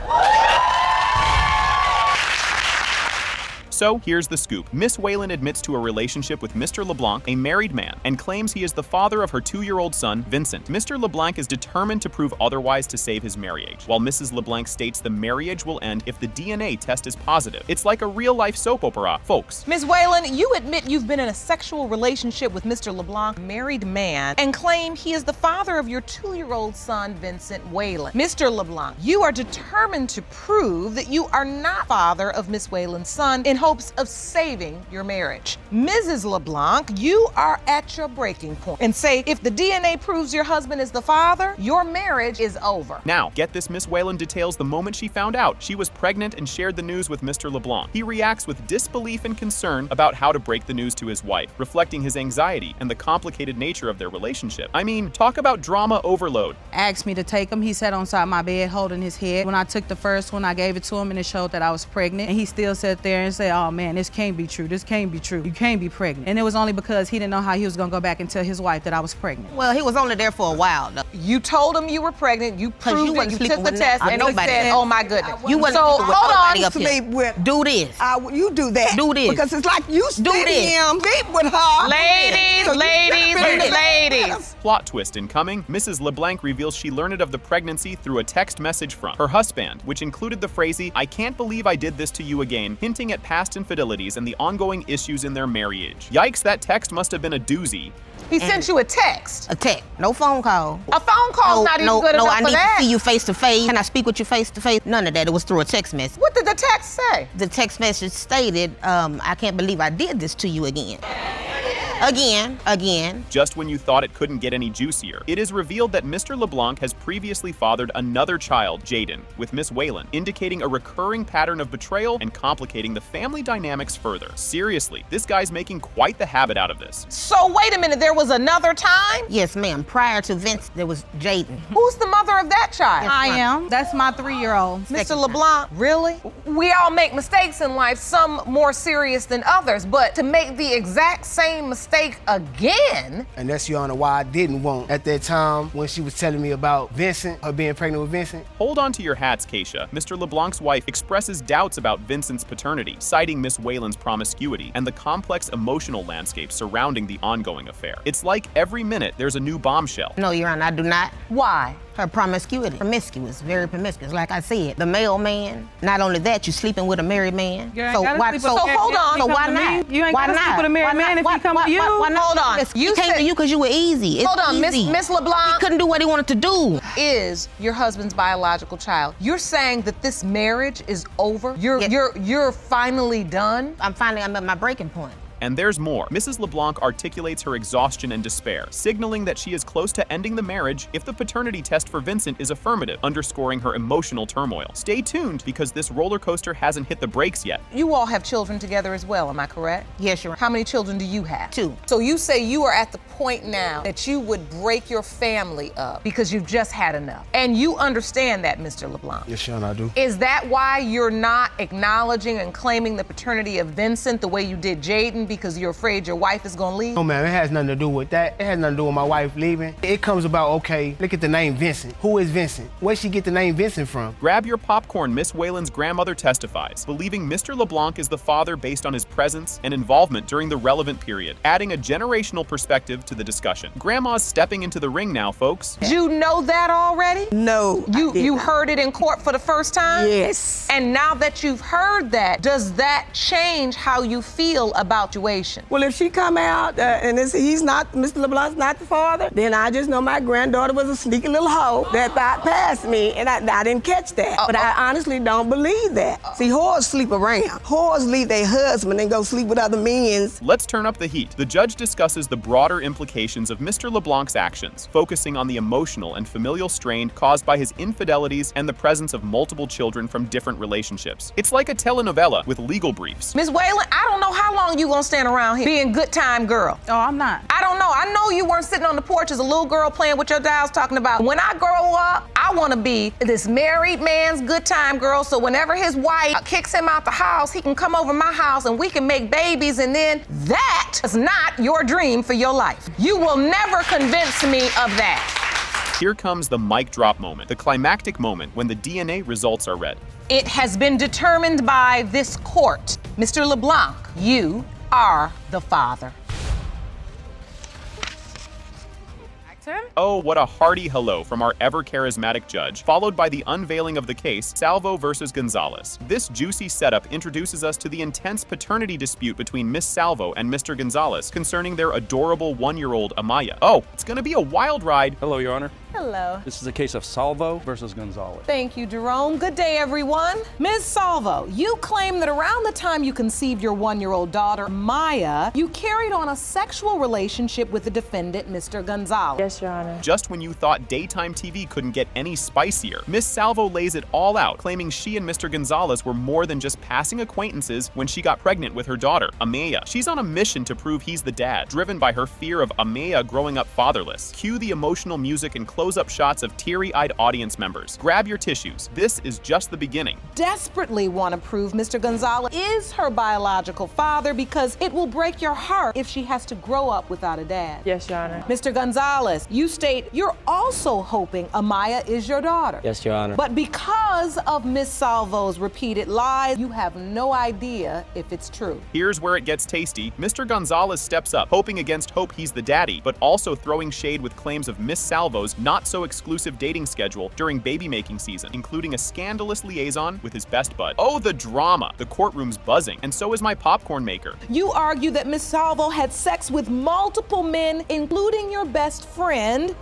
So here's the scoop. Miss Whalen admits to a relationship with Mr. LeBlanc, a married man, and claims he is the father of her 2-year-old son, Vincent. Mr. LeBlanc is determined to prove otherwise to save his marriage, while Mrs. LeBlanc states the marriage will end if the DNA test is positive. It's like a real-life soap opera, folks. Ms. Whalen, you admit you've been in a sexual relationship with Mr. LeBlanc, a married man, and claim he is the father of your 2-year-old son, Vincent Whalen. Mr. LeBlanc, you are determined to prove that you are not father of Miss Whalen's son in hopes of saving your marriage. Mrs. LeBlanc, you are at your breaking point and say if the DNA proves your husband is the father, your marriage is over. Now, get this, Miss Whalen details the moment she found out she was pregnant and shared the news with Mr. LeBlanc. He reacts with disbelief and concern about how to break the news to his wife, reflecting his anxiety and the complicated nature of their relationship. I mean, talk about drama overload. Asked me to take him. He sat on side my bed holding his head. When I took the first one, I gave it to him and it showed that I was pregnant. And he still sat there and said, oh man, this can't be true. This can't be true. You can't be pregnant. And it was only because he didn't know how he was gonna go back and tell his wife that I was pregnant. Well, he was only there for a while, though. You told him you were pregnant, you proved you it, you sleeping took the with test, and he nobody. said, oh my goodness. You wasn't so sleeping with hold nobody on. up here. Do this. You do that. Do this. Because it's like you Do this. sleep with her. Ladies, So you ladies, sleeping ladies. Plot twist incoming. Mrs. LeBlanc reveals she learned of the pregnancy through a text message from her husband, which included the phrase, I can't believe I did this to you again, hinting at past infidelities and the ongoing issues in their marriage. Yikes, that text must have been a doozy. He sent you a text. A text. No phone call. A phone call's not even good enough I for need that. to see you face to face. Can I speak with you face to face? None of that. It was through a text message. What did the text say? The text message stated, I can't believe I did this to you again. Again. Just when you thought it couldn't get any juicier, it is revealed that Mr. LeBlanc has previously fathered another child, Jaden, with Miss Whalen, indicating a recurring pattern of betrayal and complicating the family dynamics further. Seriously, this guy's making quite the habit out of this. So wait a minute, there was another time? Yes, ma'am. Prior to Vince, there was Jaden. Who's the mother of that child? I am. That's my 3-year-old. Mr. LeBlanc, really? We all make mistakes in life, some more serious than others, but to make the exact same mistake again? And that's, Your Honor, why I didn't want at that time when she was telling me about Vincent, her being pregnant with Vincent. Hold on to your hats, Keisha. Mr. LeBlanc's wife expresses doubts about Vincent's paternity, citing Miss Whalen's promiscuity and the complex emotional landscape surrounding the ongoing affair. It's like every minute there's a new bombshell. No, Your Honor, I do not. Why? Her promiscuity. Promiscuous, very promiscuous. Like I said, the male man. Not only that, you sleeping with a married man. So hold on. So why not? You ain't gotta sleep with a married man if he come to you. Why not? Hold on. He came to you because you were easy. Hold on, Miss LeBlanc. He couldn't do what he wanted to do. Is your husband's biological child. You're saying that this marriage is over? You're finally done? I'm at my breaking point. And there's more. Mrs. LeBlanc articulates her exhaustion and despair, signaling that she is close to ending the marriage if the paternity test for Vincent is affirmative, underscoring her emotional turmoil. Stay tuned, because this roller coaster hasn't hit the brakes yet. You all have children together as well, am I correct? Yes, Your Honor. How many children do you have? 2. So you say you are at the point now that you would break your family up because you've just had enough. And you understand that, Mr. LeBlanc. Yes, Your Honor, I do. Is that why you're not acknowledging and claiming the paternity of Vincent the way you did Jaden, because you're afraid your wife is gonna leave? No, ma'am, it has nothing to do with that. It has nothing to do with my wife leaving. It comes about, okay, look at the name Vincent. Who is Vincent? Where'd she get the name Vincent from? Grab your popcorn. Miss Whalen's grandmother testifies, believing Mr. LeBlanc is the father based on his presence and involvement during the relevant period, adding a generational perspective to the discussion. Grandma's stepping into the ring now, folks. Did you know that already? No. You heard it in court for the first time? Yes. And now that you've heard that, does that change how you feel about the situation? Well, if she come out and he's not, Mr. LeBlanc's not the father, then I just know my granddaughter was a sneaky little hoe that bypassed me, and I didn't catch that. But I honestly don't believe that. See, whores sleep around. Whores leave their husband and go sleep with other men. Let's turn up the heat. The judge discusses the broader implications of Mr. LeBlanc's actions, focusing on the emotional and familial strain caused by his infidelities and the presence of multiple children from different relationships. It's like a telenovela with legal briefs. Ms. Whalen, I don't know how long you gonna stand around here being good time girl. Oh, I'm not. I don't know. I know you weren't sitting on the porch as a little girl playing with your dolls talking about, when I grow up, I want to be this married man's good time girl, so whenever his wife kicks him out the house, he can come over my house and we can make babies, and then that is not your dream for your life. You will never convince me of that. Here comes the mic drop moment, the climactic moment when the DNA results are read. It has been determined by this court. Mr. LeBlanc, you are the father. Oh, what a hearty hello from our ever-charismatic judge, followed by the unveiling of the case, Salvo versus Gonzalez. This juicy setup introduces us to the intense paternity dispute between Miss Salvo and Mr. Gonzalez concerning their adorable 1-year-old Amaya. Oh, it's gonna be a wild ride. Hello, Your Honor. Hello. This is a case of Salvo versus Gonzalez. Thank you, Jerome. Good day, everyone. Ms. Salvo, you claim that around the time you conceived your 1-year-old daughter, Maya, you carried on a sexual relationship with the defendant, Mr. Gonzalez. Yes, Your Honor. Just when you thought daytime TV couldn't get any spicier, Miss Salvo lays it all out, claiming she and Mr. Gonzalez were more than just passing acquaintances when she got pregnant with her daughter, Amaya. She's on a mission to prove he's the dad, driven by her fear of Amaya growing up fatherless. Cue the emotional music and close-up shots of teary-eyed audience members. Grab your tissues. This is just the beginning. Desperately want to prove Mr. Gonzalez is her biological father because it will break your heart if she has to grow up without a dad. Yes, Your Honor. Mr. Gonzalez, you state you're also hoping Amaya is your daughter. Yes, Your Honor. But because of Miss Salvo's repeated lies, you have no idea if it's true. Here's where it gets tasty. Mr. Gonzalez steps up, hoping against hope he's the daddy, but also throwing shade with claims of Miss Salvo's not-so-exclusive dating schedule during baby-making season, including a scandalous liaison with his best bud. Oh, the drama! The courtroom's buzzing, and so is my popcorn maker. You argue that Miss Salvo had sex with multiple men, including your best friend.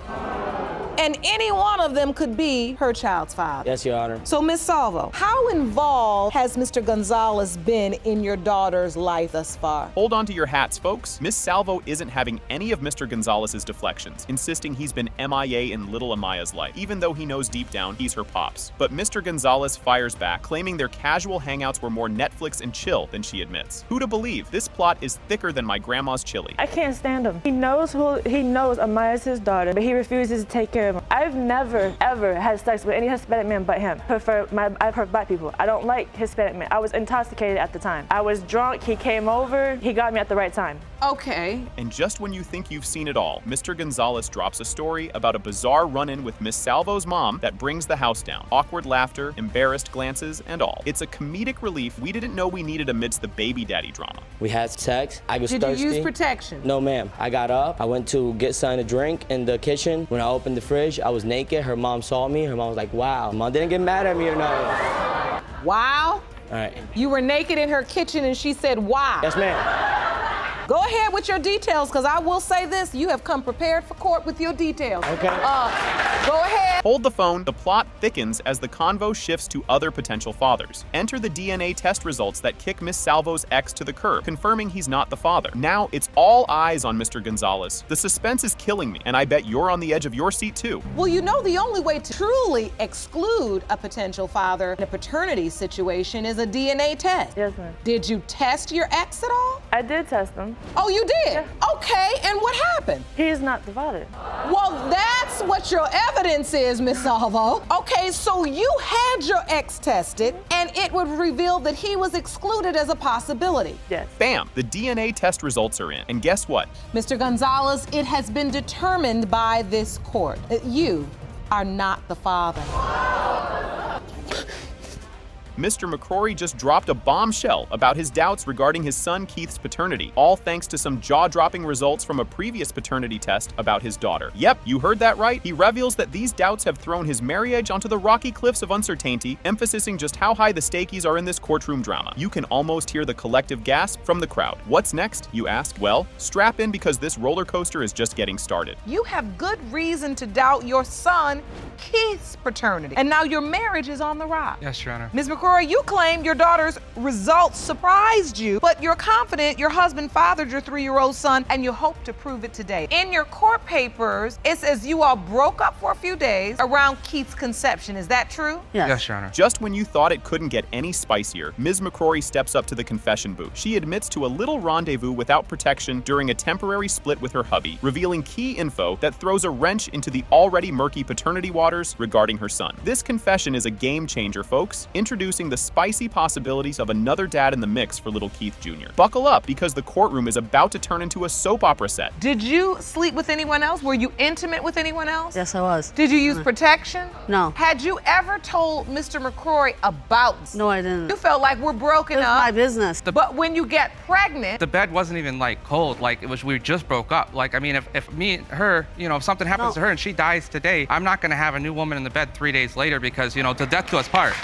And any one of them could be her child's father. Yes, Your Honor. So, Ms. Salvo, how involved has Mr. Gonzalez been in your daughter's life thus far? Hold on to your hats, folks. Miss Salvo isn't having any of Mr. Gonzalez's deflections, insisting he's been MIA in little Amaya's life, even though he knows deep down he's her pops. But Mr. Gonzalez fires back, claiming their casual hangouts were more Netflix and chill than she admits. Who to believe? This plot is thicker than my grandma's chili. I can't stand him. He knows Amaya's his daughter, but he refuses to take care of him. I've never, ever had sex with any Hispanic man but him. I prefer black people. I don't like Hispanic men. I was intoxicated at the time. I was drunk, he came over, he got me at the right time. Okay. And just when you think you've seen it all, Mr. Gonzalez drops a story about a bizarre run-in with Miss Salvo's mom that brings the house down. Awkward laughter, embarrassed glances, and all. It's a comedic relief we didn't know we needed amidst the baby daddy drama. We had sex. I was thirsty. Did you use protection? No, ma'am. I got up. I went to get something to drink in the kitchen. When I opened the fridge, I was naked. Her mom saw me. Her mom was like, wow. Mom didn't get mad at me or nothing. Wow. All right. You were naked in her kitchen and she said, wow. Yes, ma'am. Go ahead with your details, because I will say this, you have come prepared for court with your details. Okay. Go ahead. Hold the phone. The plot thickens as the convo shifts to other potential fathers. Enter the DNA test results that kick Miss Salvo's ex to the curb, confirming he's not the father. Now it's all eyes on Mr. Gonzalez. The suspense is killing me, and I bet you're on the edge of your seat too. Well, you know the only way to truly exclude a potential father in a paternity situation is a DNA test. Yes, ma'am. Did you test your ex at all? I did test him. Oh, you did? Yeah. Okay, and what happened? He is not the father. Well, that's what your evidence is, Miss Salvo. Okay, so you had your ex tested, and it would reveal that he was excluded as a possibility. Yes. Bam! The DNA test results are in. And guess what? Mr. Gonzalez, it has been determined by this court that you are not the father. Mr. McCrory just dropped a bombshell about his doubts regarding his son Keith's paternity, all thanks to some jaw-dropping results from a previous paternity test about his daughter. Yep, you heard that right. He reveals that these doubts have thrown his marriage onto the rocky cliffs of uncertainty, emphasizing just how high the stakes are in this courtroom drama. You can almost hear the collective gasp from the crowd. What's next, you ask? Well, strap in because this roller coaster is just getting started. You have good reason to doubt your son Keith's paternity, and now your marriage is on the rise. Yes, Your Honor. Ms. McCrory, you claim your daughter's results surprised you, but you're confident your husband fathered your 3-year-old son, and you hope to prove it today. In your court papers, it says you all broke up for a few days around Keith's conception. Is that true? Yes, Your Honor. Just when you thought it couldn't get any spicier, Ms. McCrory steps up to the confession booth. She admits to a little rendezvous without protection during a temporary split with her hubby, revealing key info that throws a wrench into the already murky paternity waters regarding her son. This confession is a game changer, folks, introducing the spicy possibilities of another dad in the mix for little Keith Jr. Buckle up, because the courtroom is about to turn into a soap opera set. Did you sleep with anyone else? Were you intimate with anyone else? Yes, I was. Did you use protection? No. Had you ever told Mr. McCrory about? No, I didn't. You felt like we're broken It's up. my business. But when you get pregnant, The bed wasn't even like cold, like it was, we just broke up. Like, I mean, if me and her, you know, if something happens to her and she dies today, I'm not gonna have a new woman in the bed 3 days later because, you know, till death do us part.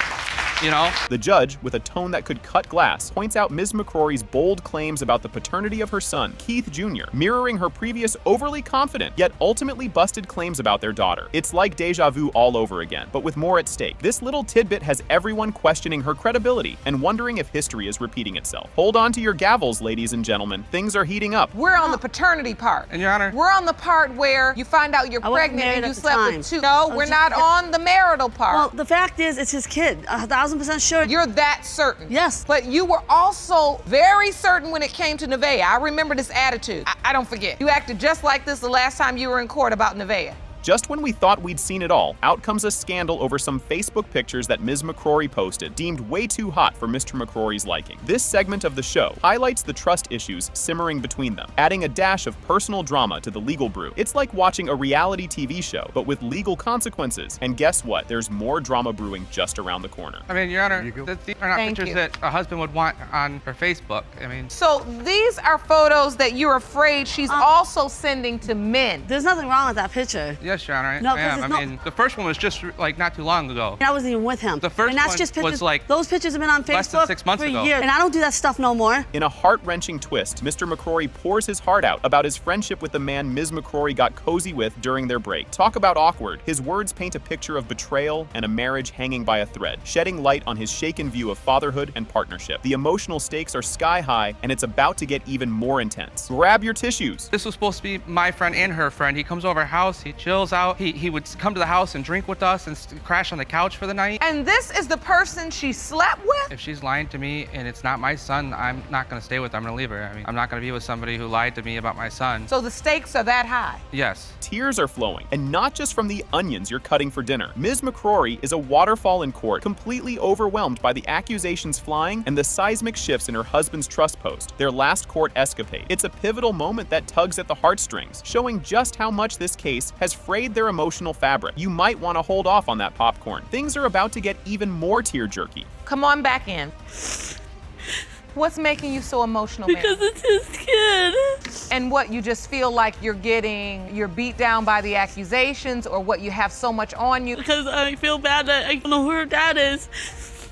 You know? The judge, with a tone that could cut glass, points out Ms. McCrory's bold claims about the paternity of her son, Keith Jr., mirroring her previous overly confident, yet ultimately busted claims about their daughter. It's like deja vu all over again, but with more at stake. This little tidbit has everyone questioning her credibility and wondering if history is repeating itself. Hold on to your gavels, ladies and gentlemen. Things are heating up. we're on the paternity part. And Your Honor. We're on the part where you find out you're I wasn't pregnant and married you at the slept time. with two. No, we're not on the marital part. Well, the fact is, it's his kid. 1,000% sure. You're that certain. Yes. But you were also very certain when it came to Nevaeh. I remember this attitude. I don't forget. You acted just like this the last time you were in court about Nevaeh. Just when we thought we'd seen it all, out comes a scandal over some Facebook pictures that Ms. McCrory posted, deemed way too hot for Mr. McCrory's liking. This segment of the show highlights the trust issues simmering between them, adding a dash of personal drama to the legal brew. It's like watching a reality TV show, but with legal consequences. And guess what? There's more drama brewing just around the corner. I mean, Your Honor, these are not Thank pictures you. that a husband would want on her Facebook. I mean, So these are photos that you're afraid she's also sending to men. There's nothing wrong with that picture. Yes, Your Honor, No, I am. because I mean, the first one was just like not too long ago. And I wasn't even with him. The first and that's one just pictures, was like those pictures have been on less than Facebook 6 months for ago. years, and I don't do that stuff no more. In a heart-wrenching twist, Mr. McCrory pours his heart out about his friendship with the man Ms. McCrory got cozy with during their break. Talk about awkward. His words paint a picture of betrayal and a marriage hanging by a thread, shedding light on his shaken view of fatherhood and partnership. The emotional stakes are sky high, and it's about to get even more intense. Grab your tissues. This was supposed to be my friend and her friend. He comes over our house, he chills out, he would come to the house and drink with us and crash on the couch for the night. And this is the person she slept with? If she's lying to me and it's not my son, I'm not gonna stay with her, I'm gonna leave her. I mean, I'm not gonna be with somebody who lied to me about my son. So the stakes are that high? Yes. Tears are flowing, and not just from the onions you're cutting for dinner. Ms. McCrory is a waterfall in court, completely overwhelmed by the accusations flying and the seismic shifts in her husband's trust post, their last court escapade. It's a pivotal moment that tugs at the heartstrings, showing just how much this case has frayed their emotional fabric. You might want to hold off on that popcorn. Things are about to get even more tear-jerky. Come on back in. What's making you so emotional, ma'am? Because it's his kid. And what, you just feel like you're beat down by the accusations, or what, you have so much on you? Because I feel bad that I don't know who her dad is.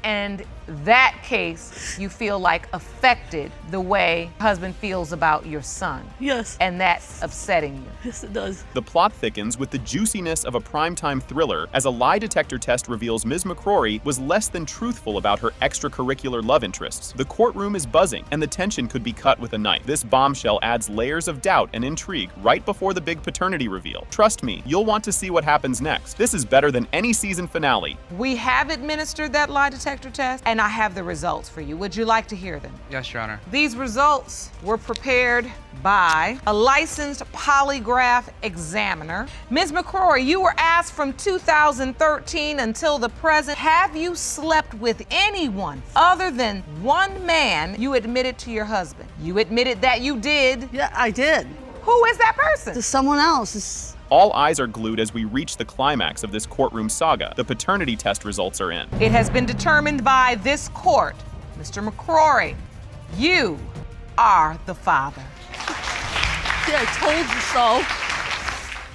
And that case, you feel like affected the way husband feels about your son. Yes. And that's upsetting you. Yes, it does. The plot thickens with the juiciness of a primetime thriller as a lie detector test reveals Ms. McCrory was less than truthful about her extracurricular love interests. The courtroom is buzzing, and the tension could be cut with a knife. This bombshell adds layers of doubt and intrigue right before the big paternity reveal. Trust me, you'll want to see what happens next. This is better than any season finale. We have administered that lie detector test, and I have the results for you. Would you like to hear them? Yes, Your Honor. These results were prepared by a licensed polygraph examiner. Ms. McCrory, you were asked from 2013 until the present, have you slept with anyone other than one man you admitted to your husband? You admitted that you did. Yeah, I did. Who is that person? To someone else. All eyes are glued as we reach the climax of this courtroom saga. The paternity test results are in. It has been determined by this court, Mr. McCrory, you are the father. Yeah, I told you so.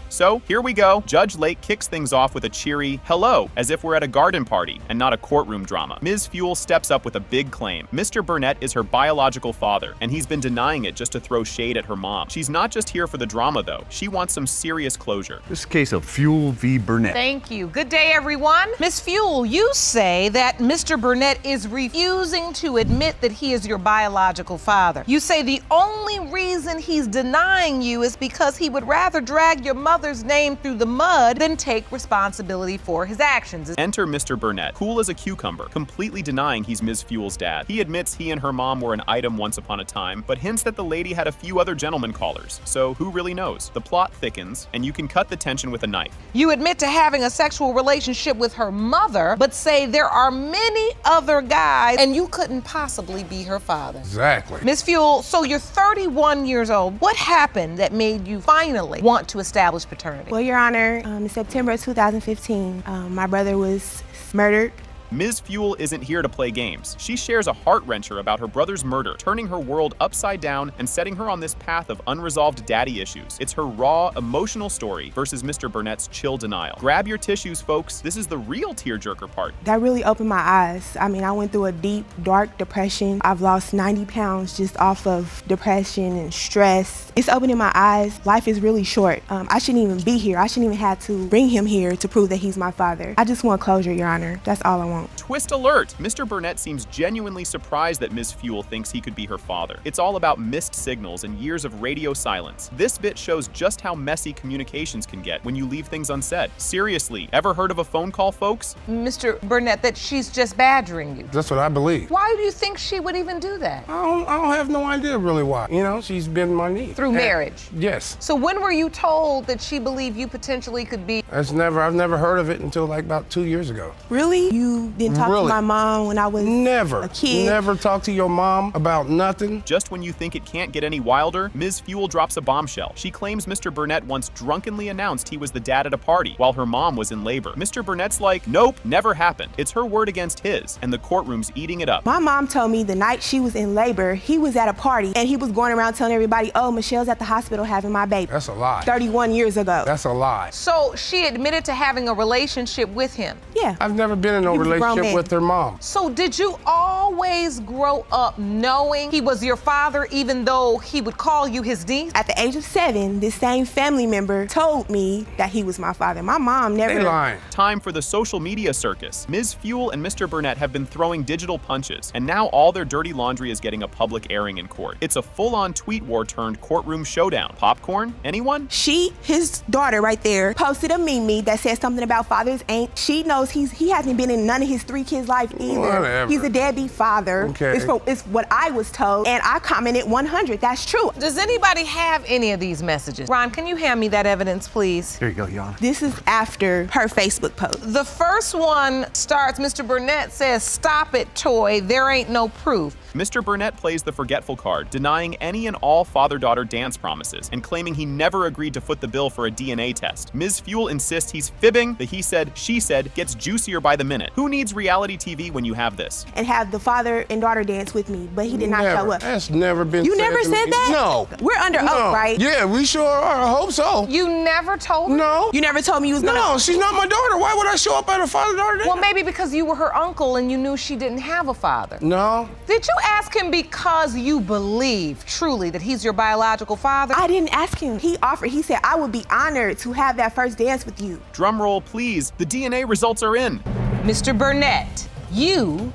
So, here we go. Judge Lake kicks things off with a cheery hello, as if we're at a garden party and not a courtroom drama. Ms. Fuel steps up with a big claim. Mr. Burnett is her biological father, and he's been denying it just to throw shade at her mom. She's not just here for the drama, though. She wants some serious closure. This is a case of Fuel v. Burnett. Thank you. Good day, everyone. Ms. Fuel, you say that Mr. Burnett is refusing to admit that he is your biological father. You say the only reason he's denying you is because he would rather drag your mother's name through the mud than take responsibility for his actions. Enter Mr. Burnett, cool as a cucumber, completely denying he's Ms. Fuel's dad. He admits he and her mom were an item once upon a time, but hints that the lady had a few other gentleman callers. So who really knows? The plot thickens, and you can cut the tension with a knife. You admit to having a sexual relationship with her mother, but say there are many other guys, and you couldn't possibly be her father. Exactly. Ms. Fuel, so you're 31 years old. What happened that made you finally want to establish paternity? Well, Your Honor, in September of 2015, my brother was murdered. Ms. Fuel isn't here to play games. She shares a heart-wrencher about her brother's murder, turning her world upside down and setting her on this path of unresolved daddy issues. It's her raw, emotional story versus Mr. Burnett's chill denial. Grab your tissues, folks. This is the real tearjerker part. That really opened my eyes. I mean, I went through a deep, dark depression. I've lost 90 pounds just off of depression and stress. It's opening my eyes. Life is really short. I shouldn't even be here. I shouldn't even have to bring him here to prove that he's my father. I just want closure, Your Honor. That's all I want. Twist alert! Mr. Burnett seems genuinely surprised that Ms. Fuel thinks he could be her father. It's all about missed signals and years of radio silence. This bit shows just how messy communications can get when you leave things unsaid. Seriously, ever heard of a phone call, folks? Mr. Burnett, that she's just badgering you. That's what I believe. Why do you think she would even do that? I don't have no idea really why. You know, she's been my knee. Through marriage? Yes. So when were you told that she believed you potentially could be? I've never heard of it until like about 2 years ago. Really? You Didn't talk to my mom when I was a kid. Never talk to your mom about nothing? Just when you think it can't get any wilder, Ms. Fuel drops a bombshell. She claims Mr. Burnett once drunkenly announced he was the dad at a party while her mom was in labor. Mr. Burnett's like, nope, never happened. It's her word against his, and the courtroom's eating it up. My mom told me the night she was in labor, he was at a party, and he was going around telling everybody, oh, Michelle's at the hospital having my baby. That's a lie. 31 years ago. That's a lie. So she admitted to having a relationship with him? Yeah. I've never been in a relationship with her mom. So did you always grow up knowing he was your father, even though he would call you his niece? At the age of 7, this same family member told me that he was my father. My mom never. They lying. Time for the social media circus. Ms. Fuel and Mr. Burnett have been throwing digital punches, and now all their dirty laundry is getting a public airing in court. It's a full-on tweet war turned courtroom showdown. Popcorn? Anyone? His daughter right there, posted a meme that said something about fathers ain't. She knows he hasn't been in none of his 3 kids' life either. Whatever. He's a deadbeat father. Okay. It's what I was told, and I commented 100. That's true. Does anybody have any of these messages? Ron, can you hand me that evidence, please? Here you go, Your Honor. This is after her Facebook post. The first one starts, Mr. Burnett says, stop it, Toy, there ain't no proof. Mr. Burnett plays the forgetful card, denying any and all father-daughter dance promises and claiming he never agreed to foot the bill for a DNA test. Ms. Fuel insists he's fibbing. The he said, she said gets juicier by the minute. Who needs reality TV when you have this? And have the father and daughter dance with me, but he did not show up. That's never been You said never to said me. that? No. We're under oath, right? Yeah, we sure are. I hope so. You never told me? No. You never told me you was gonna. No, she's not my daughter. Why would I show up at a father-daughter dance? Well, maybe because you were her uncle and you knew she didn't have a father. No. Did you ask him because you believe truly that he's your biological father? I didn't ask him. He offered. He said, I would be honored to have that first dance with you. Drum roll, please. The DNA results are in. Mr. Burnett, you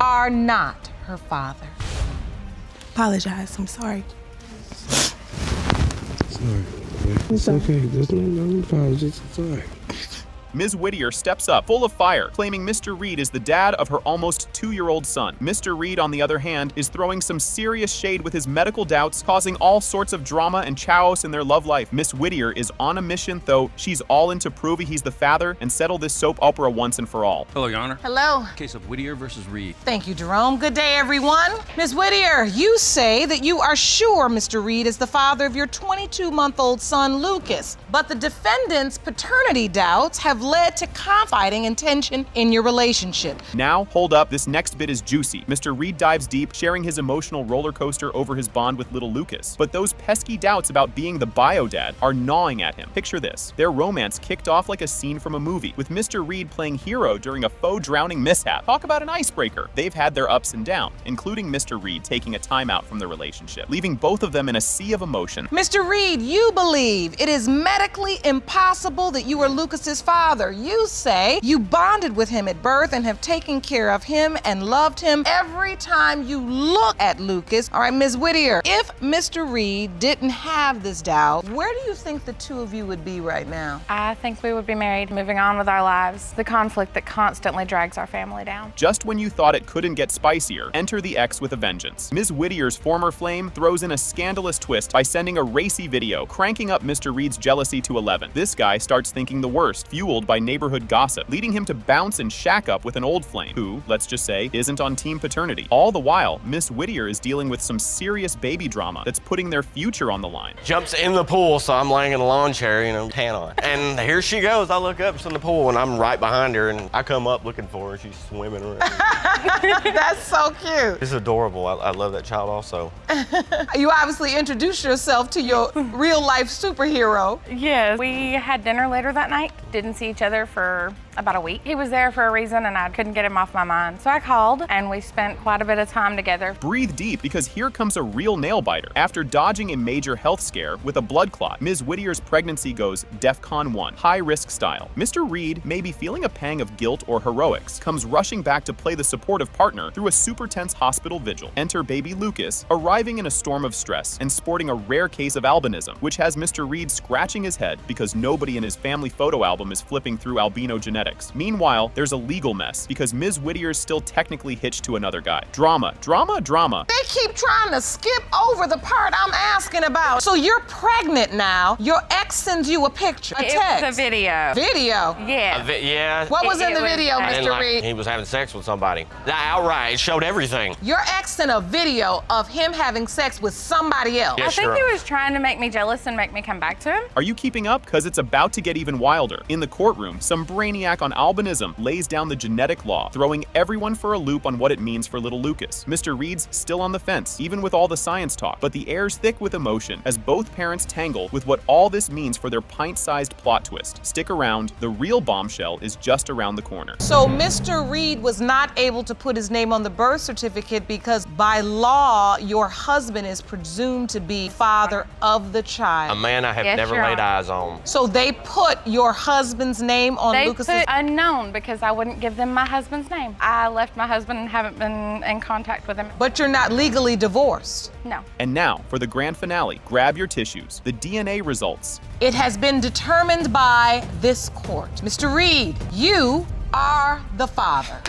are not her father. Apologize. I'm sorry. Sorry. It's okay. There's no apology. It's all right. Ms. Whittier steps up, full of fire, claiming Mr. Reed is the dad of her almost 2-year-old son. Mr. Reed, on the other hand, is throwing some serious shade with his medical doubts, causing all sorts of drama and chaos in their love life. Miss Whittier is on a mission, though. She's all in to prove he's the father and settle this soap opera once and for all. Hello, Your Honor. Hello. Case of Whittier versus Reed. Thank you, Jerome. Good day, everyone. Ms. Whittier, you say that you are sure Mr. Reed is the father of your 22-month-old son, Lucas, but the defendant's paternity doubts have led to confiding and tension in your relationship. Now, hold up, this next bit is juicy. Mr. Reed dives deep, sharing his emotional roller coaster over his bond with little Lucas. But those pesky doubts about being the bio dad are gnawing at him. Picture this. Their romance kicked off like a scene from a movie, with Mr. Reed playing hero during a faux drowning mishap. Talk about an icebreaker. They've had their ups and downs, including Mr. Reed taking a timeout from the relationship, leaving both of them in a sea of emotion. Mr. Reed, you believe it is medically impossible that you are Lucas's father. You say you bonded with him at birth and have taken care of him and loved him every time you look at Lucas. All right, Ms. Whittier, if Mr. Reed didn't have this doubt, where do you think the two of you would be right now? I think we would be married, moving on with our lives. The conflict that constantly drags our family down. Just when you thought it couldn't get spicier, enter the ex with a vengeance. Ms. Whittier's former flame throws in a scandalous twist by sending a racy video, cranking up Mr. Reed's jealousy to 11. This guy starts thinking the worst, fueled by neighborhood gossip, leading him to bounce and shack up with an old flame who, let's just say, isn't on team paternity. All the while, Miss Whittier is dealing with some serious baby drama that's putting their future on the line. Jumps in the pool, so I'm laying in a lawn chair, tan on. And here she goes. I look up, she's in the pool, and I'm right behind her, and I come up looking for her. She's swimming around. That's so cute. It's adorable. I love that child also. You obviously introduced yourself to your real-life superhero. Yes. We had dinner later that night. Didn't see each other for about a week. He was there for a reason and I couldn't get him off my mind. So I called and we spent quite a bit of time together. Breathe deep, because here comes a real nail biter. After dodging a major health scare with a blood clot, Ms. Whittier's pregnancy goes DEFCON 1, high risk style. Mr. Reed, maybe feeling a pang of guilt or heroics, comes rushing back to play the supportive partner through a super tense hospital vigil. Enter baby Lucas, arriving in a storm of stress and sporting a rare case of albinism, which has Mr. Reed scratching his head because nobody in his family photo album is flipping through albino genetics. genetics. Meanwhile, there's a legal mess because Ms. Whittier's still technically hitched to another guy. Drama, drama, drama. They keep trying to skip over the part I'm asking about. So you're pregnant now. Your ex sends you a picture, a text. It was a video. Video? Yeah. Yeah. What was in the video, And, Mr. like, Reed? he was having sex with somebody. Outright, it showed everything. Your ex sent a video of him having sex with somebody else. Yeah, I think he was trying to make me jealous and make me come back to him. Are you keeping up? Because it's about to get even wilder. In the courtroom, some brainiac on albinism lays down the genetic law, throwing everyone for a loop on what it means for little Lucas. Mr. Reed's still on the fence, even with all the science talk, but the air's thick with emotion as both parents tangle with what all this means for their pint-sized plot twist. Stick around, the real bombshell is just around the corner. So Mr. Reed was not able to put his name on the birth certificate because by law, your husband is presumed to be father of the child. A man I have Yes, never Your laid Honor. eyes on. So they put your husband's name on They Lucas's. put unknown because I wouldn't give them my husband's name. I left my husband and haven't been in contact with him. But you're not legally divorced. No. And now, for the grand finale, grab your tissues. The DNA results. It has been determined by this court. Mr. Reed, you are the father.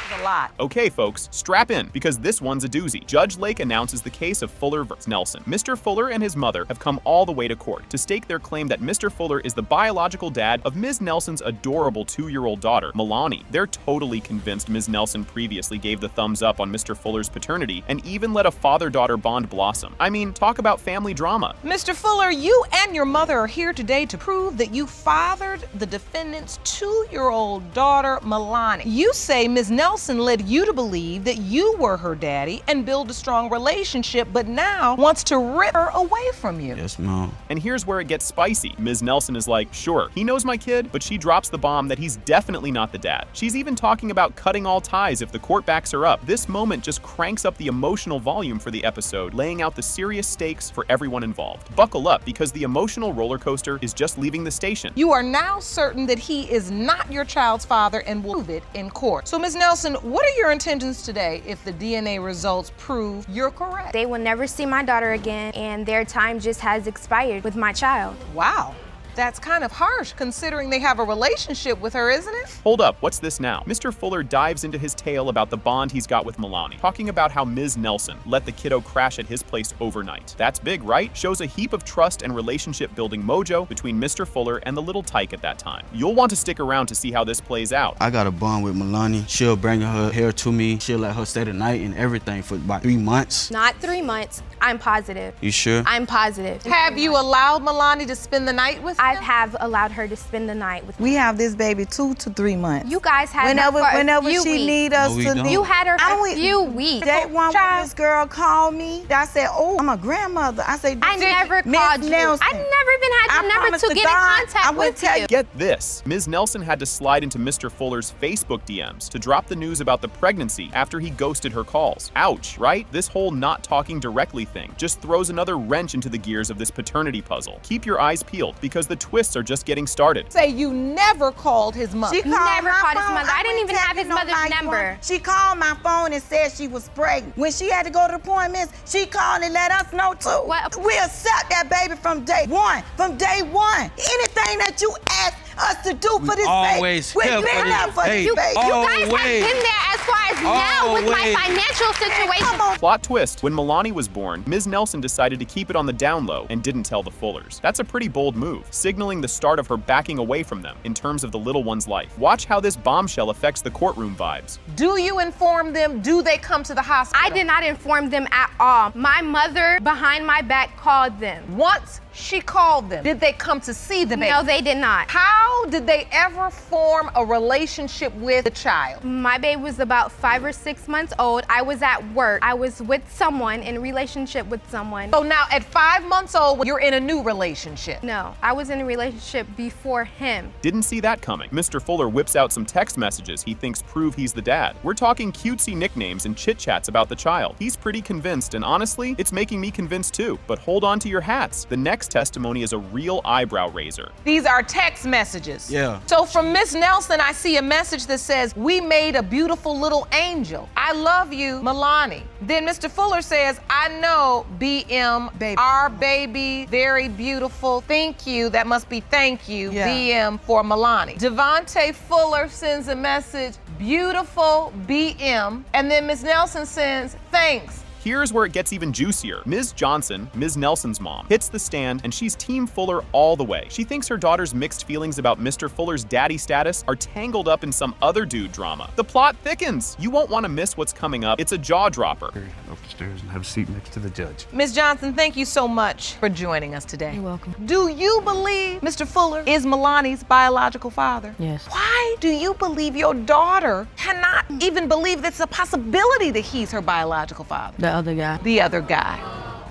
A lot. Okay, folks, strap in, because this one's a doozy. Judge Lake announces the case of Fuller vs. Nelson. Mr. Fuller and his mother have come all the way to court to stake their claim that Mr. Fuller is the biological dad of Ms. Nelson's adorable 2-year-old daughter, Milani. They're totally convinced Ms. Nelson previously gave the thumbs up on Mr. Fuller's paternity and even let a father-daughter bond blossom. I mean, talk about family drama. Mr. Fuller, you and your mother are here today to prove that you fathered the defendant's 2-year-old daughter, Milani. You say Ms. Nelson led you to believe that you were her daddy and build a strong relationship, but now wants to rip her away from you. Yes, Mom. And here's where it gets spicy. Ms. Nelson is like, sure, he knows my kid, but she drops the bomb that he's definitely not the dad. She's even talking about cutting all ties if the court backs her up. This moment just cranks up the emotional volume for the episode, laying out the serious stakes for everyone involved. Buckle up, because the emotional roller coaster is just leaving the station. You are now certain that he is not your child's father and will prove it in court. So, Ms. Nelson, what are your intentions today if the DNA results prove you're correct? They will never see my daughter again, and their time just has expired with my child. Wow. That's kind of harsh considering they have a relationship with her, isn't it? Hold up, what's this now? Mr. Fuller dives into his tale about the bond he's got with Milani, talking about how Ms. Nelson let the kiddo crash at his place overnight. That's big, right? Shows a heap of trust and relationship building mojo between Mr. Fuller and the little tyke at that time. You'll want to stick around to see how this plays out. I got a bond with Milani. She'll bring her hair to me. She'll let her stay the night and everything for about 3 months. Not 3 months. I'm positive. You sure? I'm positive. Have you allowed Milani to spend the night with I have allowed her to spend the night with me. We have this baby 2 to 3 months. You guys had her for whenever a few she weeks. need us to leave. You had her for a few weeks. Day one when this girl called me, I said, oh, I'm a grandmother. I said, I never called you. Nelson, I never even had your number to get in contact with you. Get this, Ms. Nelson had to slide into Mr. Fuller's Facebook DMs to drop the news about the pregnancy after he ghosted her calls. Ouch, right? This whole not talking directly thing just throws another wrench into the gears of this paternity puzzle. Keep your eyes peeled, because the twists are just getting started. Say you never called his mother. She called Never called his mother. I didn't even have his mother's number. She called my phone and said she was pregnant. When she had to go to the appointments, she called and let us know too. We accept that baby from day one. From day one. Anything that you ask us to do for this baby, we've been there for this baby. You guys have been there as far as now with my financial situation. Plot twist, when Milani was born, Ms. Nelson decided to keep it on the down low and didn't tell the Fullers. That's a pretty bold move, signaling the start of her backing away from them in terms of the little one's life. Watch how this bombshell affects the courtroom vibes. Do you inform them? Do they come to the hospital? I did not inform them at all. My mother, behind my back, called them. Once she called them, did they come to see the baby? No, they did not. How did they ever form a relationship with the child? My baby was about 5 or 6 months old. I was at work. I was with someone, in a relationship with someone. So now at 5 months old, you're in a new relationship? No, I was in a relationship before him. Didn't see that coming. Mr. Fuller whips out some text messages he thinks prove he's the dad. We're talking cutesy nicknames and chit-chats about the child. He's pretty convinced, and honestly, it's making me convinced too. But hold on to your hats. The next testimony is a real eyebrow raiser. These are text messages. Yeah. So from Miss Nelson, I see a message that says, we made a beautiful little angel. I love you, Milani. Then Mr. Fuller says, I know, BM, baby. Our baby, very beautiful. Thank you. That must be thank you, BM for Milani. Devontae Fuller sends a message, beautiful BM. And then Ms. Nelson sends, thanks. Here's where it gets even juicier. Ms. Johnson, Ms. Nelson's mom, hits the stand and she's Team Fuller all the way. She thinks her daughter's mixed feelings about Mr. Fuller's daddy status are tangled up in some other dude drama. The plot thickens. You won't want to miss what's coming up. It's a jaw dropper. Upstairs and have a seat next to the judge. Ms. Johnson, thank you so much for joining us today. You're welcome. Do you believe Mr. Fuller is Milani's biological father? Yes. Why do you believe your daughter cannot even believe it's a possibility that he's her biological father? The other guy. The other guy.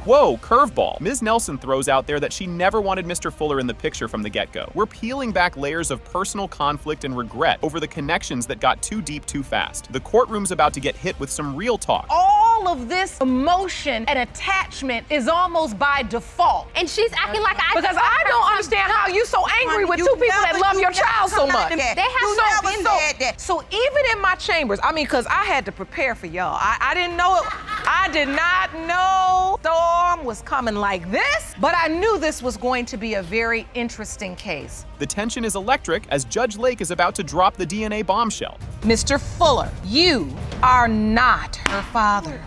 Whoa, curveball. Ms. Nelson throws out there that she never wanted Mr. Fuller in the picture from the get-go. We're peeling back layers of personal conflict and regret over the connections that got too deep too fast. The courtroom's about to get hit with some real talk. All of this emotion and attachment is almost by default. And she's acting like Because I don't understand how you so angry with two people that love your child so much. They have never said that. So even in my chambers, I mean, because I had to prepare for y'all. I didn't know it. I did not know Storm was coming like this, but I knew this was going to be a very interesting case. The tension is electric as Judge Lake is about to drop the DNA bombshell. Mr. Fuller, you are not her father.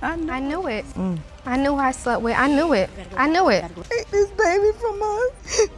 I knew it. I knew I slept with. I knew it. I knew it. Take this baby from us.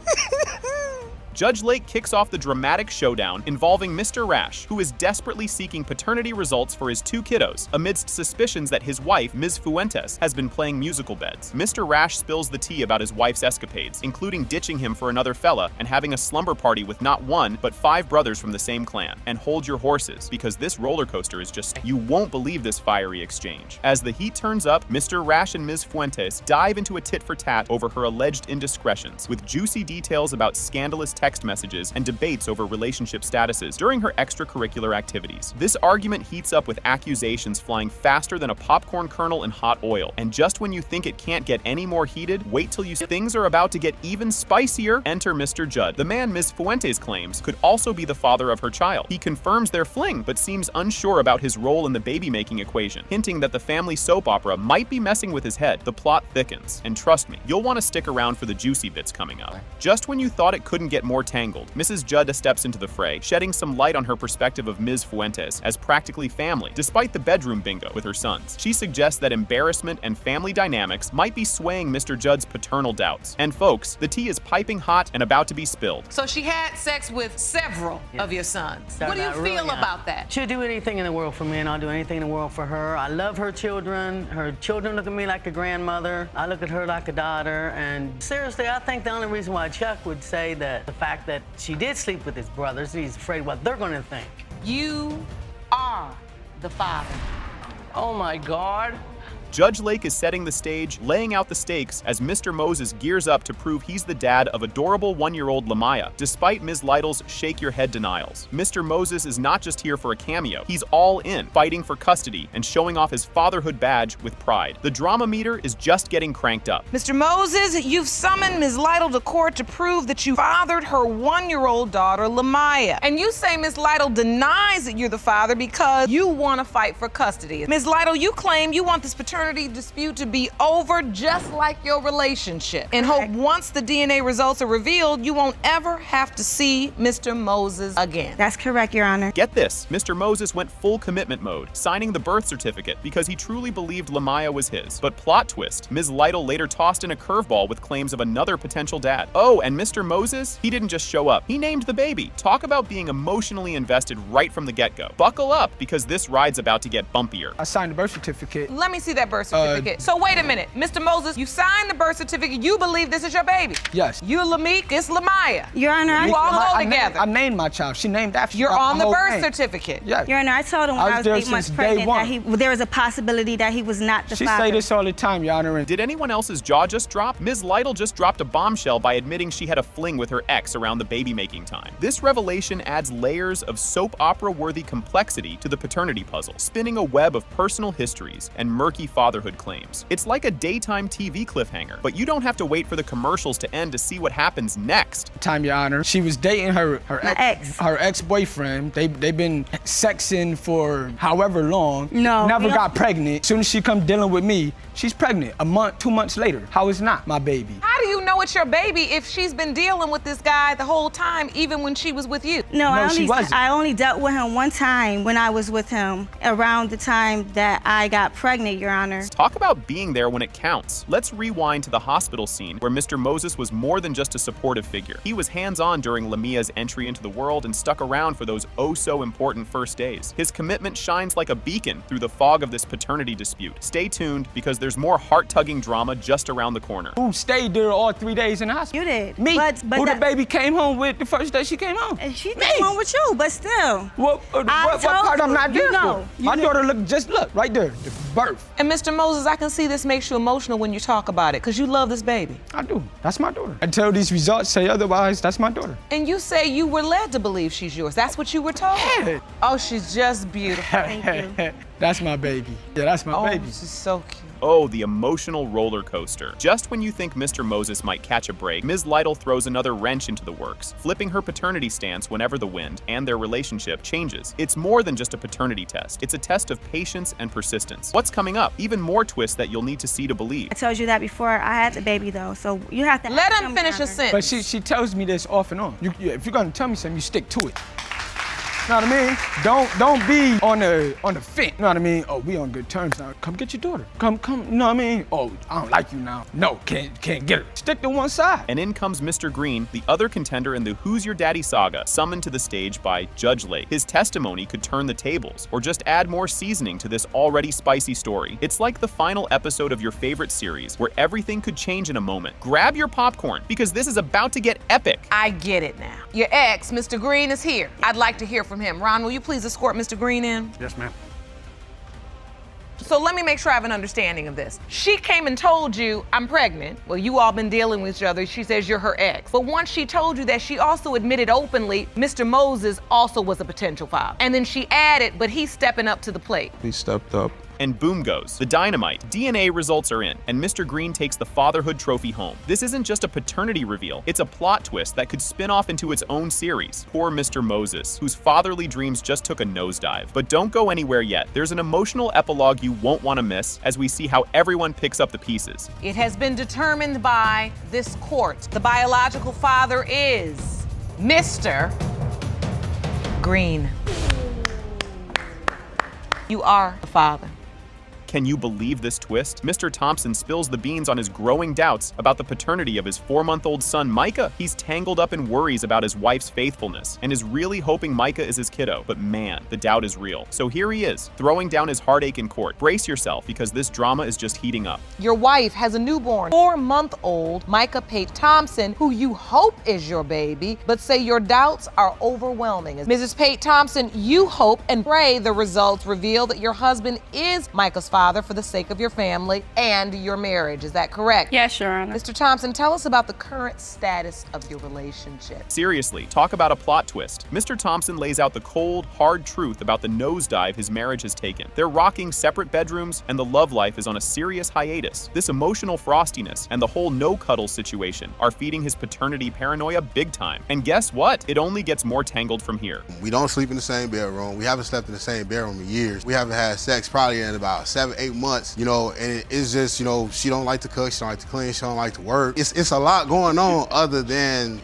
Judge Lake kicks off the dramatic showdown involving Mr. Rash, who is desperately seeking paternity results for his two kiddos, amidst suspicions that his wife, Ms. Fuentes, has been playing musical beds. Mr. Rash spills the tea about his wife's escapades, including ditching him for another fella and having a slumber party with not one, but 5 brothers from the same clan. And hold your horses, because this roller coaster is just, you won't believe this fiery exchange. As the heat turns up, Mr. Rash and Ms. Fuentes dive into a tit-for-tat over her alleged indiscretions, with juicy details about scandalous text messages and debates over relationship statuses during her extracurricular activities. This argument heats up with accusations flying faster than a popcorn kernel in hot oil. And just when you think it can't get any more heated, wait till you see things are about to get even spicier. Enter Mr. Judd, the man Ms. Fuentes claims could also be the father of her child. He confirms their fling, but seems unsure about his role in the baby-making equation, hinting that the family soap opera might be messing with his head. The plot thickens, and trust me, you'll want to stick around for the juicy bits coming up. Just when you thought it couldn't get more tangled, Mrs. Judd steps into the fray, shedding some light on her perspective of Ms. Fuentes as practically family, despite the bedroom bingo with her sons. She suggests that embarrassment and family dynamics might be swaying Mr. Judd's paternal doubts. And folks, the tea is piping hot and about to be spilled. So she had sex with several of your sons. What do you feel about that? She'll do anything in the world for me, and I'll do anything in the world for her. I love her children. Her children look at me like a grandmother. I look at her like a daughter. And seriously, I think the only reason why Chuck would say that the fact that she did sleep with his brothers, he's afraid what they're going to think. You are the father. Oh my God. Judge Lake is setting the stage, laying out the stakes as Mr. Moses gears up to prove he's the dad of adorable 1-year-old Lamaya, despite Ms. Lytle's shake-your-head denials. Mr. Moses is not just here for a cameo, he's all in, fighting for custody and showing off his fatherhood badge with pride. The drama meter is just getting cranked up. Mr. Moses, you've summoned Ms. Lytle to court to prove that you fathered her 1-year-old daughter, Lamaya. And you say Ms. Lytle denies that you're the father because you want to fight for custody. Ms. Lytle, you claim you want this paternity dispute to be over just like your relationship, and hope once the DNA results are revealed, you won't ever have to see Mr. Moses again. That's correct, Your Honor. Get this, Mr. Moses went full commitment mode, signing the birth certificate because he truly believed Lamaya was his. But plot twist, Ms. Lytle later tossed in a curveball with claims of another potential dad. Oh, and Mr. Moses, he didn't just show up, he named the baby. Talk about being emotionally invested right from the get-go. Buckle up, because this ride's about to get bumpier. I signed the birth certificate. Let me see that birth certificate. So wait a minute, Mr. Moses, you signed the birth certificate. You believe this is your baby? Yes. You Lameek, this Lamaya. Your Honor, you all go together. I named my child. She named after. You're on the birth name. certificate. Yes. Your Honor, I told him when I was 8 months pregnant that there was a possibility that he was not the father. She say this all the time, Your Honor. Did anyone else's jaw just drop? Ms. Lytle just dropped a bombshell by admitting she had a fling with her ex around the baby-making time. This revelation adds layers of soap opera-worthy complexity to the paternity puzzle, spinning a web of personal histories and murky fatherhood claims. It's like a daytime TV cliffhanger, but you don't have to wait for the commercials to end to see what happens next. Time, Your Honor. She was dating her ex-boyfriend. They've been sexing for however long. No. Never got pregnant. Soon as she come dealing with me, she's pregnant. A month, 2 months later. How is not my baby? How do you know it's your baby if she's been dealing with this guy the whole time, even when she was with you? No, she wasn't. I only dealt with him one time when I was with him, around the time that I got pregnant, Your Honor. Talk about being there when it counts. Let's rewind to the hospital scene where Mr. Moses was more than just a supportive figure. He was hands-on during Lamia's entry into the world and stuck around for those oh-so-important first days. His commitment shines like a beacon through the fog of this paternity dispute. Stay tuned, because there's more heart-tugging drama just around the corner. Who stayed there all 3 days in the hospital? You did. Me. But Who the baby came home with the first day she came home? And she came home with you, but still. What part I'm not there for? My daughter look right there, the birth. And Mr. Moses, I can see this makes you emotional when you talk about it, because you love this baby. I do. That's my daughter. Until these results say otherwise, that's my daughter. And you say you were led to believe she's yours. That's what you were told? Yeah. Oh, she's just beautiful. Thank you. That's my baby. Yeah, that's my baby. This is so cute. Oh, the emotional roller coaster. Just when you think Mr. Moses might catch a break, Ms. Lytle throws another wrench into the works, flipping her paternity stance whenever the wind and their relationship changes. It's more than just a paternity test. It's a test of patience and persistence. What's coming up? Even more twists that you'll need to see to believe. I told you that before. I had the baby, though, so you have to let him finish a sentence. But she tells me this off and on. If you're gonna tell me something, you stick to it. You know what I mean? Don't be on the fence. You know what I mean? Oh, we on good terms now. Come get your daughter. Come. You know what I mean? Oh, I don't like you now. No, can't get her. Stick to one side. And in comes Mr. Green, the other contender in the Who's Your Daddy saga, summoned to the stage by Judge Lake. His testimony could turn the tables, or just add more seasoning to this already spicy story. It's like the final episode of your favorite series, where everything could change in a moment. Grab your popcorn, because this is about to get epic. I get it now. Your ex, Mr. Green, is here. I'd like to hear from him. Ron, will you please escort Mr. Green in? Yes, ma'am. So let me make sure I have an understanding of this. She came and told you, I'm pregnant. Well, you all been dealing with each other. She says you're her ex. But once she told you that, she also admitted openly Mr. Moses also was a potential father. And then she added, but he's stepping up to the plate. He stepped up. And boom goes the dynamite. DNA results are in, and Mr. Green takes the fatherhood trophy home. This isn't just a paternity reveal, it's a plot twist that could spin off into its own series. Poor Mr. Moses, whose fatherly dreams just took a nosedive. But don't go anywhere yet. There's an emotional epilogue you won't want to miss as we see how everyone picks up the pieces. It has been determined by this court. The biological father is Mr. Green. You are the father. Can you believe this twist? Mr. Thompson spills the beans on his growing doubts about the paternity of his 4-month-old son, Micah. He's tangled up in worries about his wife's faithfulness and is really hoping Micah is his kiddo. But man, the doubt is real. So here he is, throwing down his heartache in court. Brace yourself, because this drama is just heating up. Your wife has a newborn, 4-month-old Micah Pate Thompson, who you hope is your baby, but say your doubts are overwhelming. Mrs. Pate Thompson, you hope and pray the results reveal that your husband is Micah's father for the sake of your family and your marriage. Is that correct? Yes, Your Honor. Mr. Thompson, tell us about the current status of your relationship. Seriously, talk about a plot twist. Mr. Thompson lays out the cold, hard truth about the nosedive his marriage has taken. They're rocking separate bedrooms, and the love life is on a serious hiatus. This emotional frostiness and the whole no-cuddle situation are feeding his paternity paranoia big time. And guess what? It only gets more tangled from here. We don't sleep in the same bedroom. We haven't slept in the same bedroom in years. We haven't had sex probably in about 7-8 months, and it's just, she don't like to cook, she don't like to clean, she don't like to work. It's a lot going on other than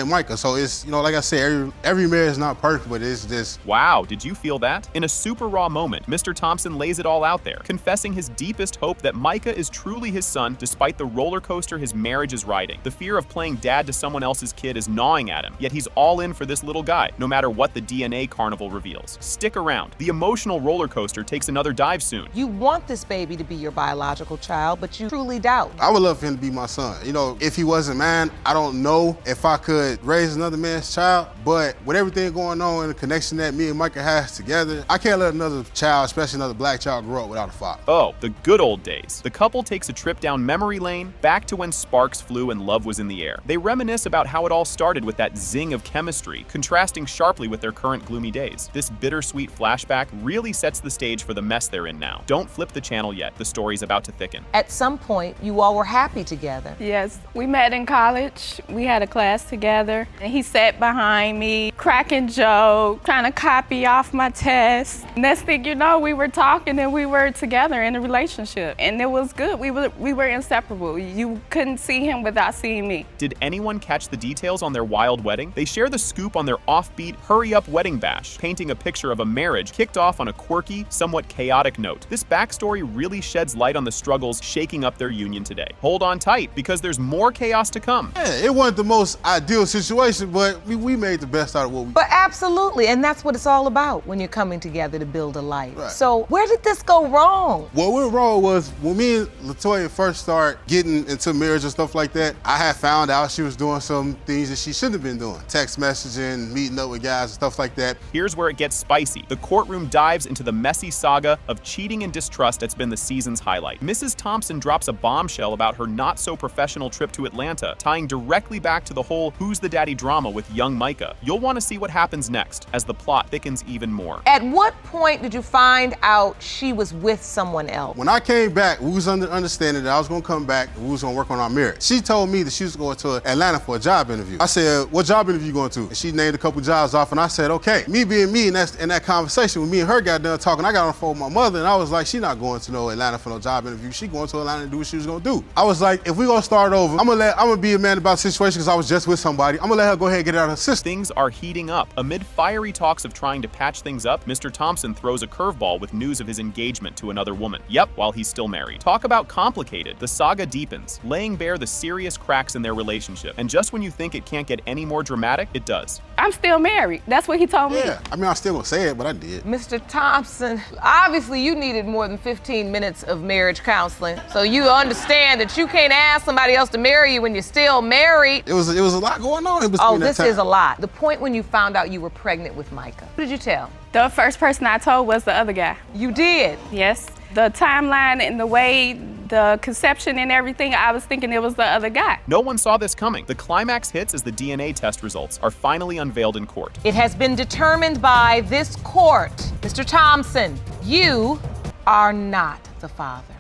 Micah. So it's, like I said, every marriage is not perfect, but it's just. Wow, did you feel that? In a super raw moment, Mr. Thompson lays it all out there, confessing his deepest hope that Micah is truly his son despite the roller coaster his marriage is riding. The fear of playing dad to someone else's kid is gnawing at him, yet he's all in for this little guy, no matter what the DNA carnival reveals. Stick around. The emotional roller coaster takes another dive soon. You want this baby to be your biological child, but you truly doubt. I would love for him to be my son. If he wasn't mine, I don't know if I could raise another man's child, but with everything going on and the connection that me and Micah has together, I can't let another child, especially another black child, grow up without a father. Oh, the good old days. The couple takes a trip down memory lane, back to when sparks flew and love was in the air. They reminisce about how it all started with that zing of chemistry, contrasting sharply with their current gloomy days. This bittersweet flashback really sets the stage for the mess they're in now. Don't Don't flip the channel yet. The story's about to thicken. At some point, you all were happy together. Yes, we met in college. We had a class together, and he sat behind me, cracking jokes, trying to copy off my tests. Next thing you know, we were talking and we were together in a relationship, and it was good. We were inseparable. You couldn't see him without seeing me. Did anyone catch the details on their wild wedding? They share the scoop on their offbeat, hurry-up wedding bash, painting a picture of a marriage kicked off on a quirky, somewhat chaotic note. This backstory really sheds light on the struggles shaking up their union today. Hold on tight, because there's more chaos to come. Yeah, it wasn't the most ideal situation, but we made the best out of what we. But absolutely, and that's what it's all about when you're coming together to build a life. Right. So where did this go wrong? What went wrong was when me and LaToya first started getting into marriage and stuff like that, I had found out she was doing some things that she shouldn't have been doing. Text messaging, meeting up with guys and stuff like that. Here's where it gets spicy. The courtroom dives into the messy saga of cheating and distrust that's been the season's highlight. Mrs. Thompson drops a bombshell about her not-so-professional trip to Atlanta, tying directly back to the whole who's the daddy drama with young Micah. You'll want to see what happens next as the plot thickens even more. At what point did you find out she was with someone else? When I came back, we was under understanding that I was gonna come back and we was gonna work on our marriage. She told me that she was going to Atlanta for a job interview. I said, what job interview you going to? And she named a couple jobs off and I said, okay. Me being me, in that conversation when me and her got done talking, I got on the phone with my mother and I was like, she not going to no Atlanta for no job interview. She going to Atlanta to do what she was gonna do. I was like, if we gonna start over, I'm gonna be a man about the situation because I was just with somebody. I'm gonna let her go ahead and get it out of her system. Things are heating up. Amid fiery talks of trying to patch things up, Mr. Thompson throws a curveball with news of his engagement to another woman. Yep, while he's still married. Talk about complicated. The saga deepens, laying bare the serious cracks in their relationship. And just when you think it can't get any more dramatic, it does. I'm still married. That's what he told me. Yeah, I mean, I still gonna say it, but I did. Mr. Thompson, obviously you needed more than 15 minutes of marriage counseling. So you understand that you can't ask somebody else to marry you when you're still married. It was a lot going on in between Oh, that this time. is a lot. The point when you found out you were pregnant with Micah. Who did you tell? The first person I told was the other guy. You did? Yes. The timeline and the way the conception and everything, I was thinking it was the other guy. No one saw this coming. The climax hits as the DNA test results are finally unveiled in court. It has been determined by this court, Mr. Thompson, you are not the father.